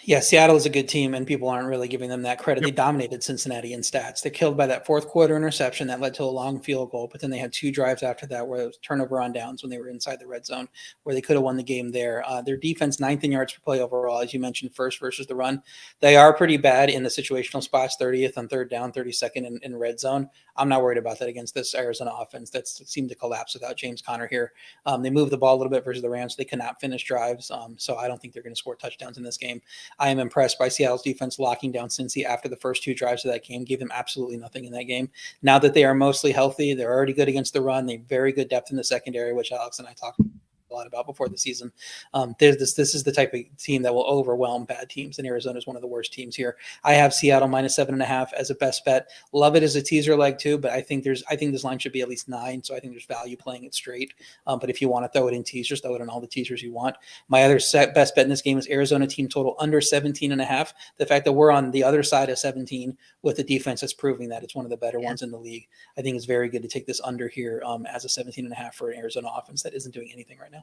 Yeah, Seattle is a good team, and people aren't really giving them that credit. Yep. They dominated Cincinnati in stats. They're killed by that fourth quarter interception that led to a long field goal, but then they had 2 drives after that where it was turnover on downs when they were inside the red zone, where they could have won the game there. Their defense, 9th in yards per play overall, as you mentioned, first versus the run. They are pretty bad in the situational spots, 30th on third down, 32nd in red zone. I'm not worried about that against this Arizona offense that seemed to collapse without James Conner here. They moved the ball a little bit versus the Rams. They could not finish drives, so I don't think they're going to score touchdowns in this game. I am impressed by Seattle's defense locking down Cincy after the first 2 drives of that game, gave them absolutely nothing in that game. Now that they are mostly healthy, they're already good against the run. They have very good depth in the secondary, which Alex and I talked a lot about before the season. This is the type of team that will overwhelm bad teams, and Arizona is one of the worst teams here. I have Seattle -7.5 as a best bet. Love it as a teaser leg too, but I think this line should be at least 9, so I think there's value playing it straight. But if you want to throw it in teasers, throw it in all the teasers you want. My other best bet in this game is Arizona team total under 17.5. The fact that we're on the other side of 17 with a defense that's proving that it's one of the better ones in the league, I think it's very good to take this under here as a 17.5 for an Arizona offense that isn't doing anything right now.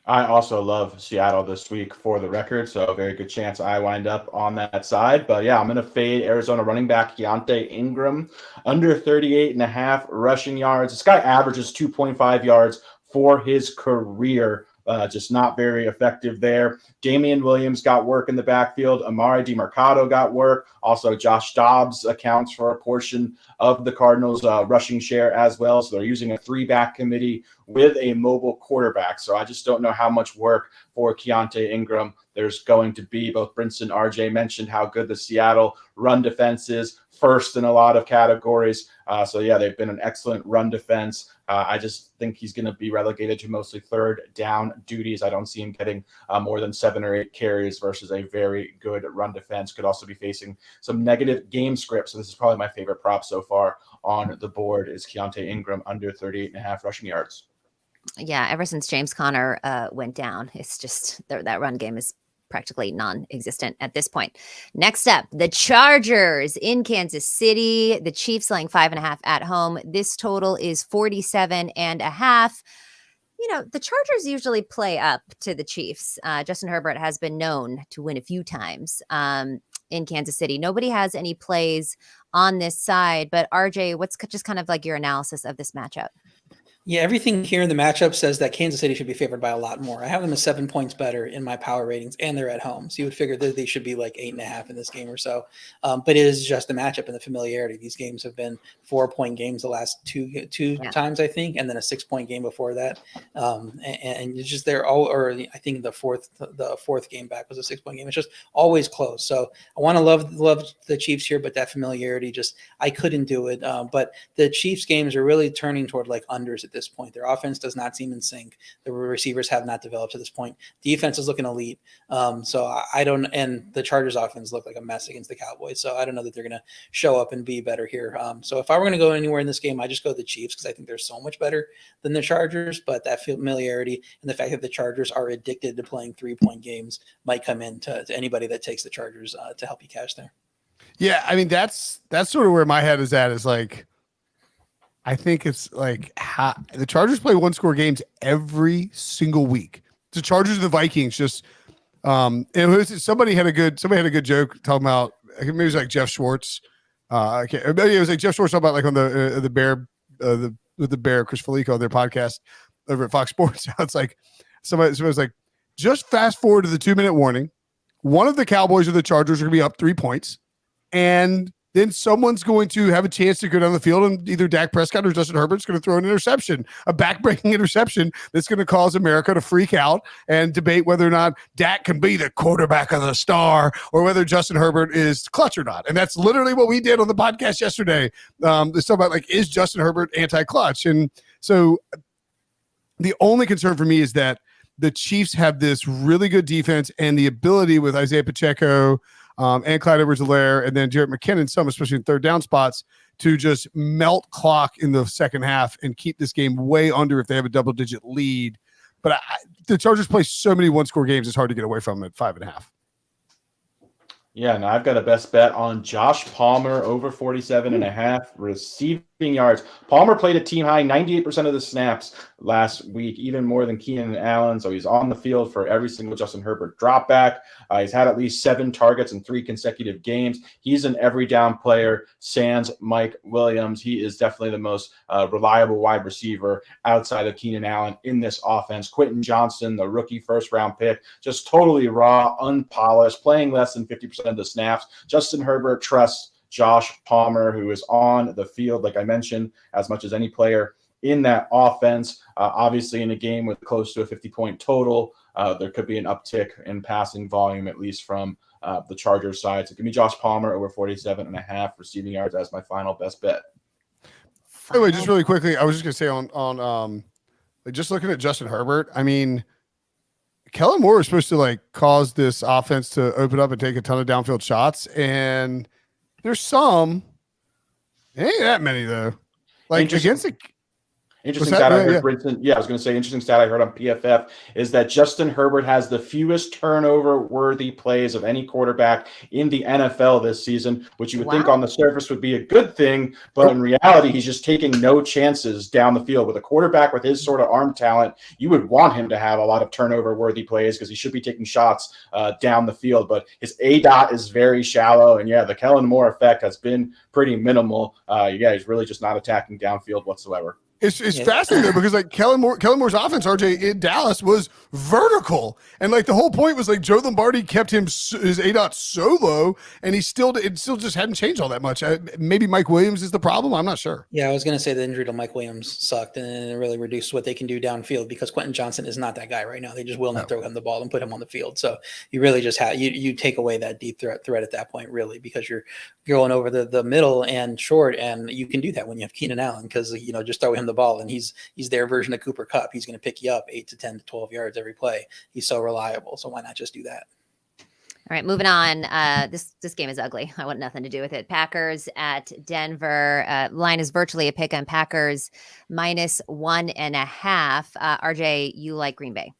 I also love Seattle this week for the record, so a very good chance I wind up on that side. But yeah, I'm going to fade Arizona running back Keontae Ingram under 38.5 rushing yards. This guy averages 2.5 yards for his career. Just not very effective there. Damian Williams got work in the backfield. Amari DiMercado got work. Also, Josh Dobbs accounts for a portion of the Cardinals' rushing share as well. So they're using a 3-back committee with a mobile quarterback. So I just don't know how much work for Keontae Ingram there's going to be. Both Brinson and RJ mentioned how good the Seattle run defense is, first in a lot of categories. So yeah, they've been an excellent run defense. I just think he's going to be relegated to mostly third down duties. I don't see him getting more than 7 or 8 carries versus a very good run defense. Could also be facing some negative game script. So this is probably my favorite prop so far on the board is Keontae Ingram under 38.5 rushing yards. Yeah, ever since James Conner went down, it's just that run game is practically non-existent at this point. Next up, the Chargers in Kansas City. The Chiefs laying 5.5 at home. This total is 47.5. The Chargers usually play up to the Chiefs. Justin Herbert has been known to win a few times in Kansas City. Nobody has any plays on this side, but RJ, what's just kind of like your analysis of this matchup? Yeah, everything here in the matchup says that Kansas City should be favored by a lot more. I have them as 7 points better in my power ratings, and they're at home. So you would figure that they should be like 8.5 in this game or so. But it is just the matchup and the familiarity. These games have been 4-point games the last two times, I think, and then a 6-point game before that. And it's just they're all, or I think the fourth game back was a 6-point game. It's just always close. So I want to love the Chiefs here, but that familiarity I couldn't do it. But the Chiefs games are really turning toward like unders at this point. Their offense does not seem in sync. The receivers have not developed to this point. Defense is looking elite. So I don't, and the Chargers offense looked like a mess against the Cowboys. So I don't know that they're going to show up and be better here. So if I were going to go anywhere in this game, I just go the Chiefs because I think they're so much better than the Chargers. But that familiarity and the fact that the Chargers are addicted to playing 3-point games might come in to anybody that takes the Chargers to help you cash there. Yeah, I mean that's sort of where my head is at. Is like, I think it's like the Chargers play 1-score games every single week. The Chargers and the Vikings just and somebody had a good joke talking about, I think maybe it was like Jeff Schwartz. It was like Jeff Schwartz talking about like on the Bear with the Bear Chris Felico, their podcast over at Fox Sports. It's like somebody was like, just fast forward to the 2-minute warning. One of the Cowboys or the Chargers are going to be up 3 points, and then someone's going to have a chance to go down the field, and either Dak Prescott or Justin Herbert's going to throw an interception, a back-breaking interception that's going to cause America to freak out and debate whether or not Dak can be the quarterback of the star or whether Justin Herbert is clutch or not. And that's literally what we did on the podcast yesterday. It's about like, is Justin Herbert anti-clutch? And so the only concern for me is that the Chiefs have this really good defense and the ability with Isaiah Pacheco and Clyde Edwards-Helaire, and then Jarrett McKinnon, some especially in third down spots, to just melt clock in the second half and keep this game way under if they have a double-digit lead. But the Chargers play so many one-score games, it's hard to get away from at 5.5. Yeah, and I've got a best bet on Josh Palmer over 47.5 receiving yards. Palmer played a team high 98% of the snaps last week, even more than Keenan Allen. So he's on the field for every single Justin Herbert drop back. He's had at least 7 targets in 3 consecutive games. He's an every down player, sans Mike Williams. He is definitely the most reliable wide receiver outside of Keenan Allen in this offense. Quentin Johnson, the rookie first-round pick, just totally raw, unpolished, playing less than 50% of the snaps. Justin Herbert trusts Josh Palmer, who is on the field, like I mentioned, as much as any player in that offense. Obviously, in a game with close to a 50-point total, there could be an uptick in passing volume, at least from the Chargers side. So give me Josh Palmer over 47.5 receiving yards as my final best bet. By the way, just really quickly, I was just going to say on like just looking at Justin Herbert, I mean, Kellen Moore is supposed to like cause this offense to open up and take a ton of downfield shots, and there's some. It ain't that many though. Like against the Interesting stat I heard, Brinson. Yeah, I was going to say, interesting stat I heard on PFF is that Justin Herbert has the fewest turnover-worthy plays of any quarterback in the NFL this season, which you would think on the surface would be a good thing, but in reality, he's just taking no chances down the field. With a quarterback with his sort of arm talent, you would want him to have a lot of turnover-worthy plays because he should be taking shots down the field, but his ADOT is very shallow, and yeah, the Kellen Moore effect has been pretty minimal. He's really just not attacking downfield whatsoever. It's fascinating though, because like Kellen Moore's offense, RJ, in Dallas was vertical, and like the whole point was like Joe Lombardi kept his ADOT so low, and it still just hadn't changed all that much. Maybe Mike Williams is the problem. I'm not sure. Yeah, I was going to say the injury to Mike Williams sucked, and it really reduced what they can do downfield because Quentin Johnson is not that guy right now. They just will not throw him the ball and put him on the field. So you really just have you take away that deep threat at that point, really, because you're going over the middle and short, and you can do that when you have Keenan Allen because just throw him the ball, and he's their version of Cooper Kupp. He's going to pick you up 8 to 10 to 12 yards every play. He's so reliable. So why not just do that? All right, moving on. This game is ugly. I want nothing to do with it. Packers at Denver. Line is virtually a pick on Packers -1.5. RJ, you like Green Bay?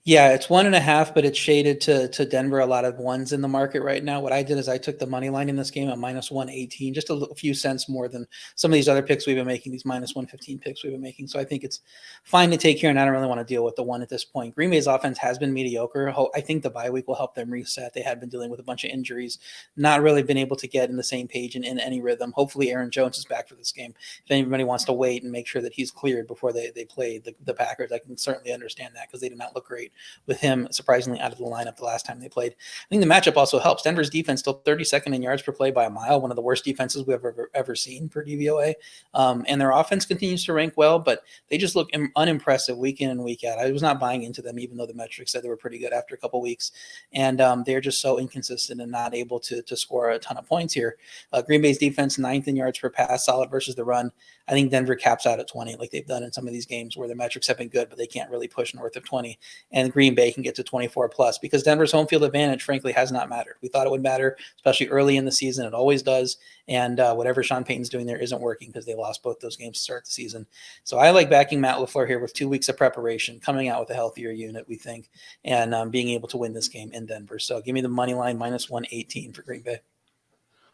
Yeah, it's 1.5, but it's shaded to Denver. A lot of ones in the market right now. What I did is I took the money line in this game at -118, just a few cents more than some of these other picks we've been making, these -115 picks we've been making. So I think it's fine to take here, and I don't really want to deal with the one at this point. Green Bay's offense has been mediocre. I think the bye week will help them reset. They had been dealing with a bunch of injuries, not really been able to get in the same page and in any rhythm. Hopefully Aaron Jones is back for this game. If anybody wants to wait and make sure that he's cleared before they play the Packers, I can certainly understand that because they did not look great with him surprisingly out of the lineup the last time they played. I think the matchup also helps. Denver's defense still 32nd in yards per play by a mile, one of the worst defenses we've ever seen per DVOA. And their offense continues to rank well, but they just look unimpressive week in and week out. I was not buying into them, even though the metrics said they were pretty good after a couple weeks. And they're just so inconsistent and not able to score a ton of points here. Green Bay's defense, 9th in yards per pass, solid versus the run. I think Denver caps out at 20 like they've done in some of these games where the metrics have been good, but they can't really push north of 20. And Green Bay can get to 24 plus because Denver's home field advantage, frankly, has not mattered. We thought it would matter, especially early in the season. It always does. And whatever Sean Payton's doing there isn't working because they lost both those games to start the season. So I like backing Matt LaFleur here with 2 weeks of preparation, coming out with a healthier unit, we think, and being able to win this game in Denver. So give me the money line -118 for Green Bay.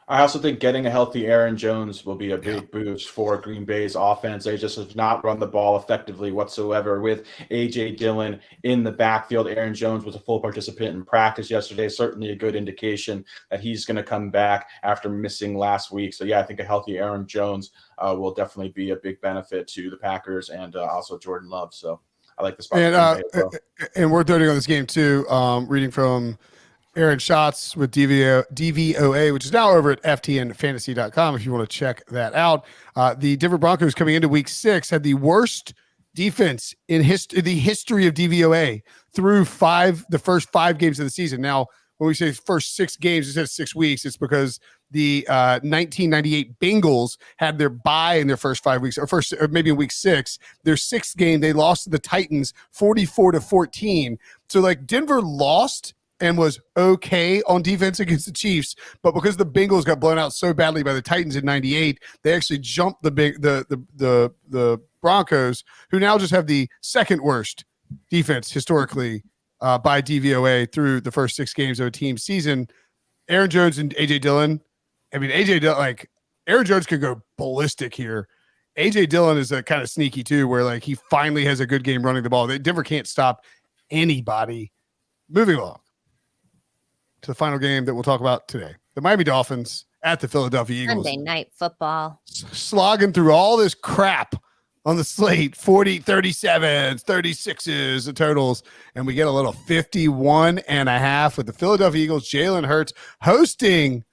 I also think getting a healthy Aaron Jones will be a big boost for Green Bay's offense. They just have not run the ball effectively whatsoever with A.J. Dillon in the backfield. Aaron Jones was a full participant in practice yesterday, certainly a good indication that he's going to come back after missing last week. So, yeah, I think a healthy Aaron Jones will definitely be a big benefit to the Packers and also Jordan Love. So I like the spot. And we're noting on this game, too, reading from Aaron Schatz with DVOA, which is now over at ftnfantasy.com if you want to check that out. The Denver Broncos coming into week 6 had the worst defense in the history of DVOA through the first 5 games of the season. Now, when we say first 6 games instead of 6 weeks, it's because the 1998 Bengals had their bye in their first 5 weeks, or maybe in week 6. Their 6th game, they lost to the Titans 44-14. So like Denver lost and was okay on defense against the Chiefs, but because the Bengals got blown out so badly by the Titans in '98, they actually jumped the Broncos, who now just have the second worst defense historically by DVOA through the first 6 games of a team's season. Aaron Jones and AJ Dillon. I mean, Aaron Jones could go ballistic here. AJ Dillon is a kind of sneaky too, where like he finally has a good game running the ball. Denver can't stop anybody. Moving along to the final game that we'll talk about today. The Miami Dolphins at the Philadelphia Eagles. Sunday night football. Slogging through all this crap on the slate, 40, 37s, 36s, the totals, and we get a little 51.5 with the Philadelphia Eagles, Jalen Hurts hosting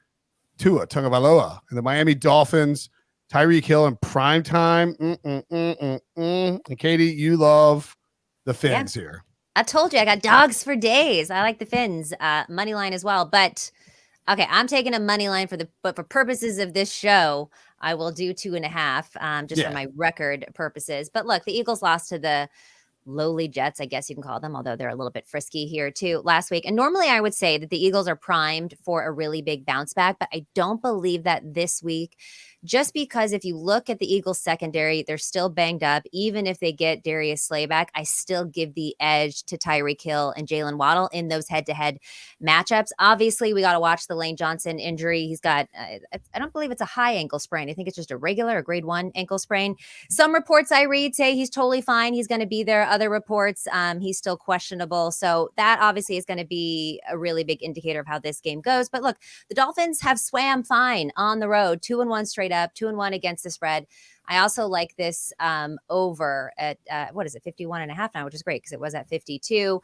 Tua Tagovailoa and the Miami Dolphins, Tyreek Hill in prime time. And Katie, you love the Fins here. I told you I got dogs for days. I like the Fins, money line as well. But okay, I'm taking a money line but for purposes of this show, I will do 2.5, just for my record purposes. But look, the Eagles lost to the lowly Jets, I guess you can call them, although they're a little bit frisky here too last week. And normally I would say that the Eagles are primed for a really big bounce back, but I don't believe that this week, just because if you look at the Eagles secondary, they're still banged up. Even if they get Darius Slay back, I still give the edge to Tyreek Hill and Jalen Waddle in those head-to-head matchups. Obviously, we got to watch the Lane Johnson injury. He's got, I don't believe it's a high ankle sprain. I think it's just a grade 1 ankle sprain. Some reports I read say he's totally fine. He's going to be there. Other reports, he's still questionable. So that obviously is going to be a really big indicator of how this game goes. But look, the Dolphins have swam fine on the road, 2-1 straight up, 2-1 against the spread. I also like this over at 51.5 now, which is great because it was at 52.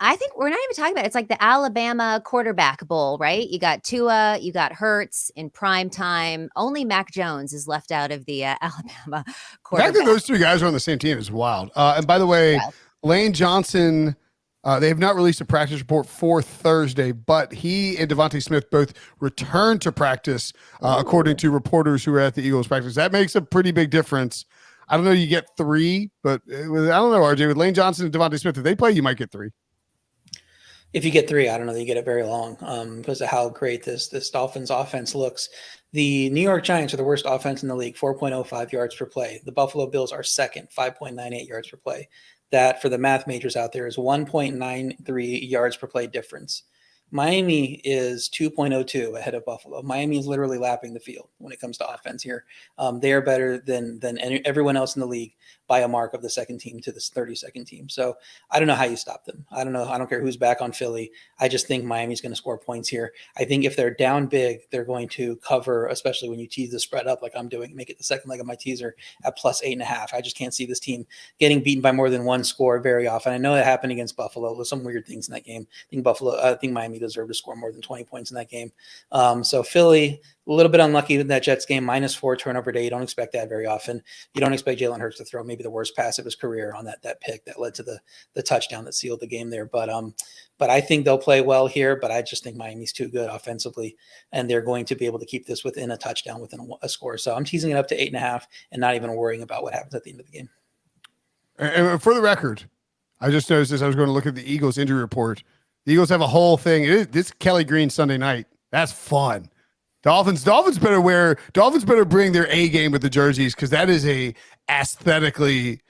I think we're not even talking about it. It's like the Alabama quarterback bowl, right? You got Tua, you got Hurts in prime time. Only Mac Jones is left out of the Alabama quarterback. The fact that those 3 guys are on the same team is wild. And by the way, Lane Johnson, they have not released a practice report for Thursday, but he and Devontae Smith both returned to practice, according to reporters who were at the Eagles practice. That makes a pretty big difference. I don't know, you get 3, but I don't know, RJ, with Lane Johnson and Devontae Smith, if they play, you might get 3. If you get 3, I don't know that you get it very long because of how great this Dolphins offense looks. The New York Giants are the worst offense in the league, 4.05 yards per play. The Buffalo Bills are second, 5.98 yards per play. That, for the math majors out there, is 1.93 yards per play difference. Miami is 2.02 ahead of Buffalo. Miami is literally lapping the field when it comes to offense here. They are better than everyone else in the league by a mark of the second team to this 32nd team. So I don't know how you stop them. I don't know. I don't care who's back on Philly. I just think Miami's going to score points here. I think if they're down big, they're going to cover, especially when you tease the spread up like I'm doing, make it the second leg of my teaser at plus 8.5. I just can't see this team getting beaten by more than 1 score very often. I know it happened against Buffalo. There's some weird things in that game. I think Miami deserved to score more than 20 points in that game. So Philly, a little bit unlucky with that Jets game, -4 turnover day. You don't expect that very often. You don't expect Jalen Hurts to throw maybe the worst pass of his career on that pick that led to the touchdown that sealed the game there. But I think they'll play well here, but I just think Miami's too good offensively, and they're going to be able to keep this within a touchdown, within a score. So I'm teasing it up to 8.5 and not even worrying about what happens at the end of the game. And for the record, I just noticed this. I was going to look at the Eagles injury report. The Eagles have a whole thing. This Kelly Green Sunday night. That's fun. Dolphins better bring their A game with the jerseys, because that is a aesthetically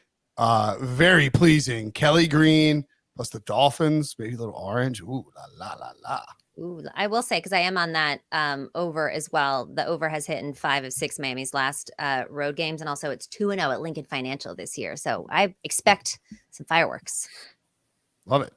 very pleasing Kelly Green plus the Dolphins, maybe a little orange. Ooh, la la la la. Ooh, I will say, because I am on that over as well. The over has hit in 5 of 6 Miami's last road games, and also it's 2-0 at Lincoln Financial this year. So I expect some fireworks. Love it.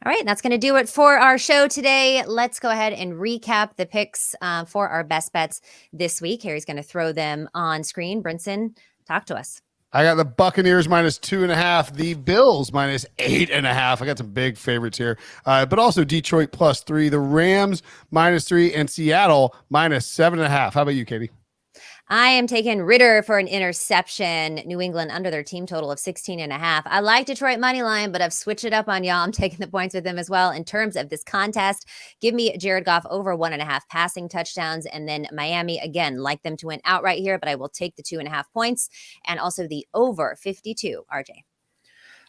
All right, that's going to do it for our show today. Let's go ahead and recap the picks for our best bets this week. Harry's going to throw them on screen. Brinson, talk to us. I got the Buccaneers -2.5, the Bills -8.5. I got some big favorites here, but also Detroit +3, the Rams -3, and Seattle -7.5. How about you, Katie? I am taking Ritter for an interception. New England under their team total of 16.5. I like Detroit money line, but I've switched it up on y'all. I'm taking the points with them as well. In terms of this contest, give me Jared Goff over 1.5 passing touchdowns, and then Miami again, like them to win outright here, but I will take the 2.5 points and also the over 52. RJ.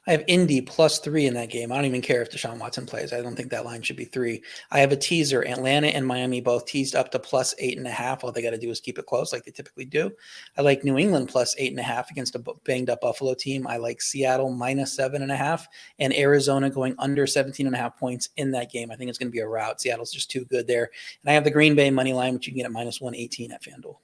I have Indy +3 in that game. I don't even care if Deshaun Watson plays. I don't think that line should be 3. I have a teaser. Atlanta and Miami both teased up to +8.5. All they got to do is keep it close like they typically do. I like New England +8.5 against a banged up Buffalo team. I like Seattle -7.5 and Arizona going under 17.5 points in that game. I think it's going to be a rout. Seattle's just too good there. And I have the Green Bay money line, which you can get at -118 at FanDuel.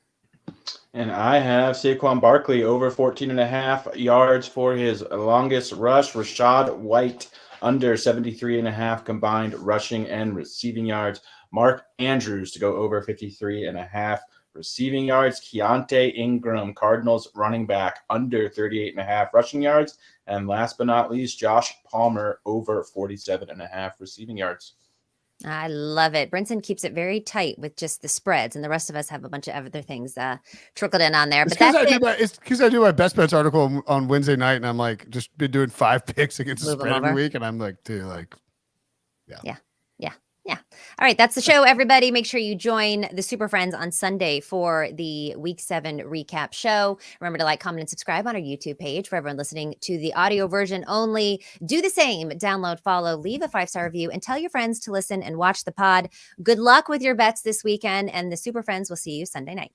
And I have Saquon Barkley over 14.5 yards for his longest rush. Rashad White under 73.5 combined rushing and receiving yards. Mark Andrews to go over 53.5 receiving yards. Keontae Ingram, Cardinals running back, under 38.5 rushing yards. And last but not least, Josh Palmer over 47.5 receiving yards. I love it. Brinson keeps it very tight with just the spreads, and the rest of us have a bunch of other things trickled in on there. It's But because I do my best bets article on Wednesday night, and I'm like, just been doing 5 picks against the Move 'em spread every over. week, and I'm like, dude, like, Yeah. All right. That's the show, everybody. Make sure you join the Super Friends on Sunday for the Week 7 recap show. Remember to like, comment, and subscribe on our YouTube page for everyone listening to the audio version only. Do the same. Download, follow, leave a 5-star review, and tell your friends to listen and watch the pod. Good luck with your bets this weekend, and the Super Friends will see you Sunday night.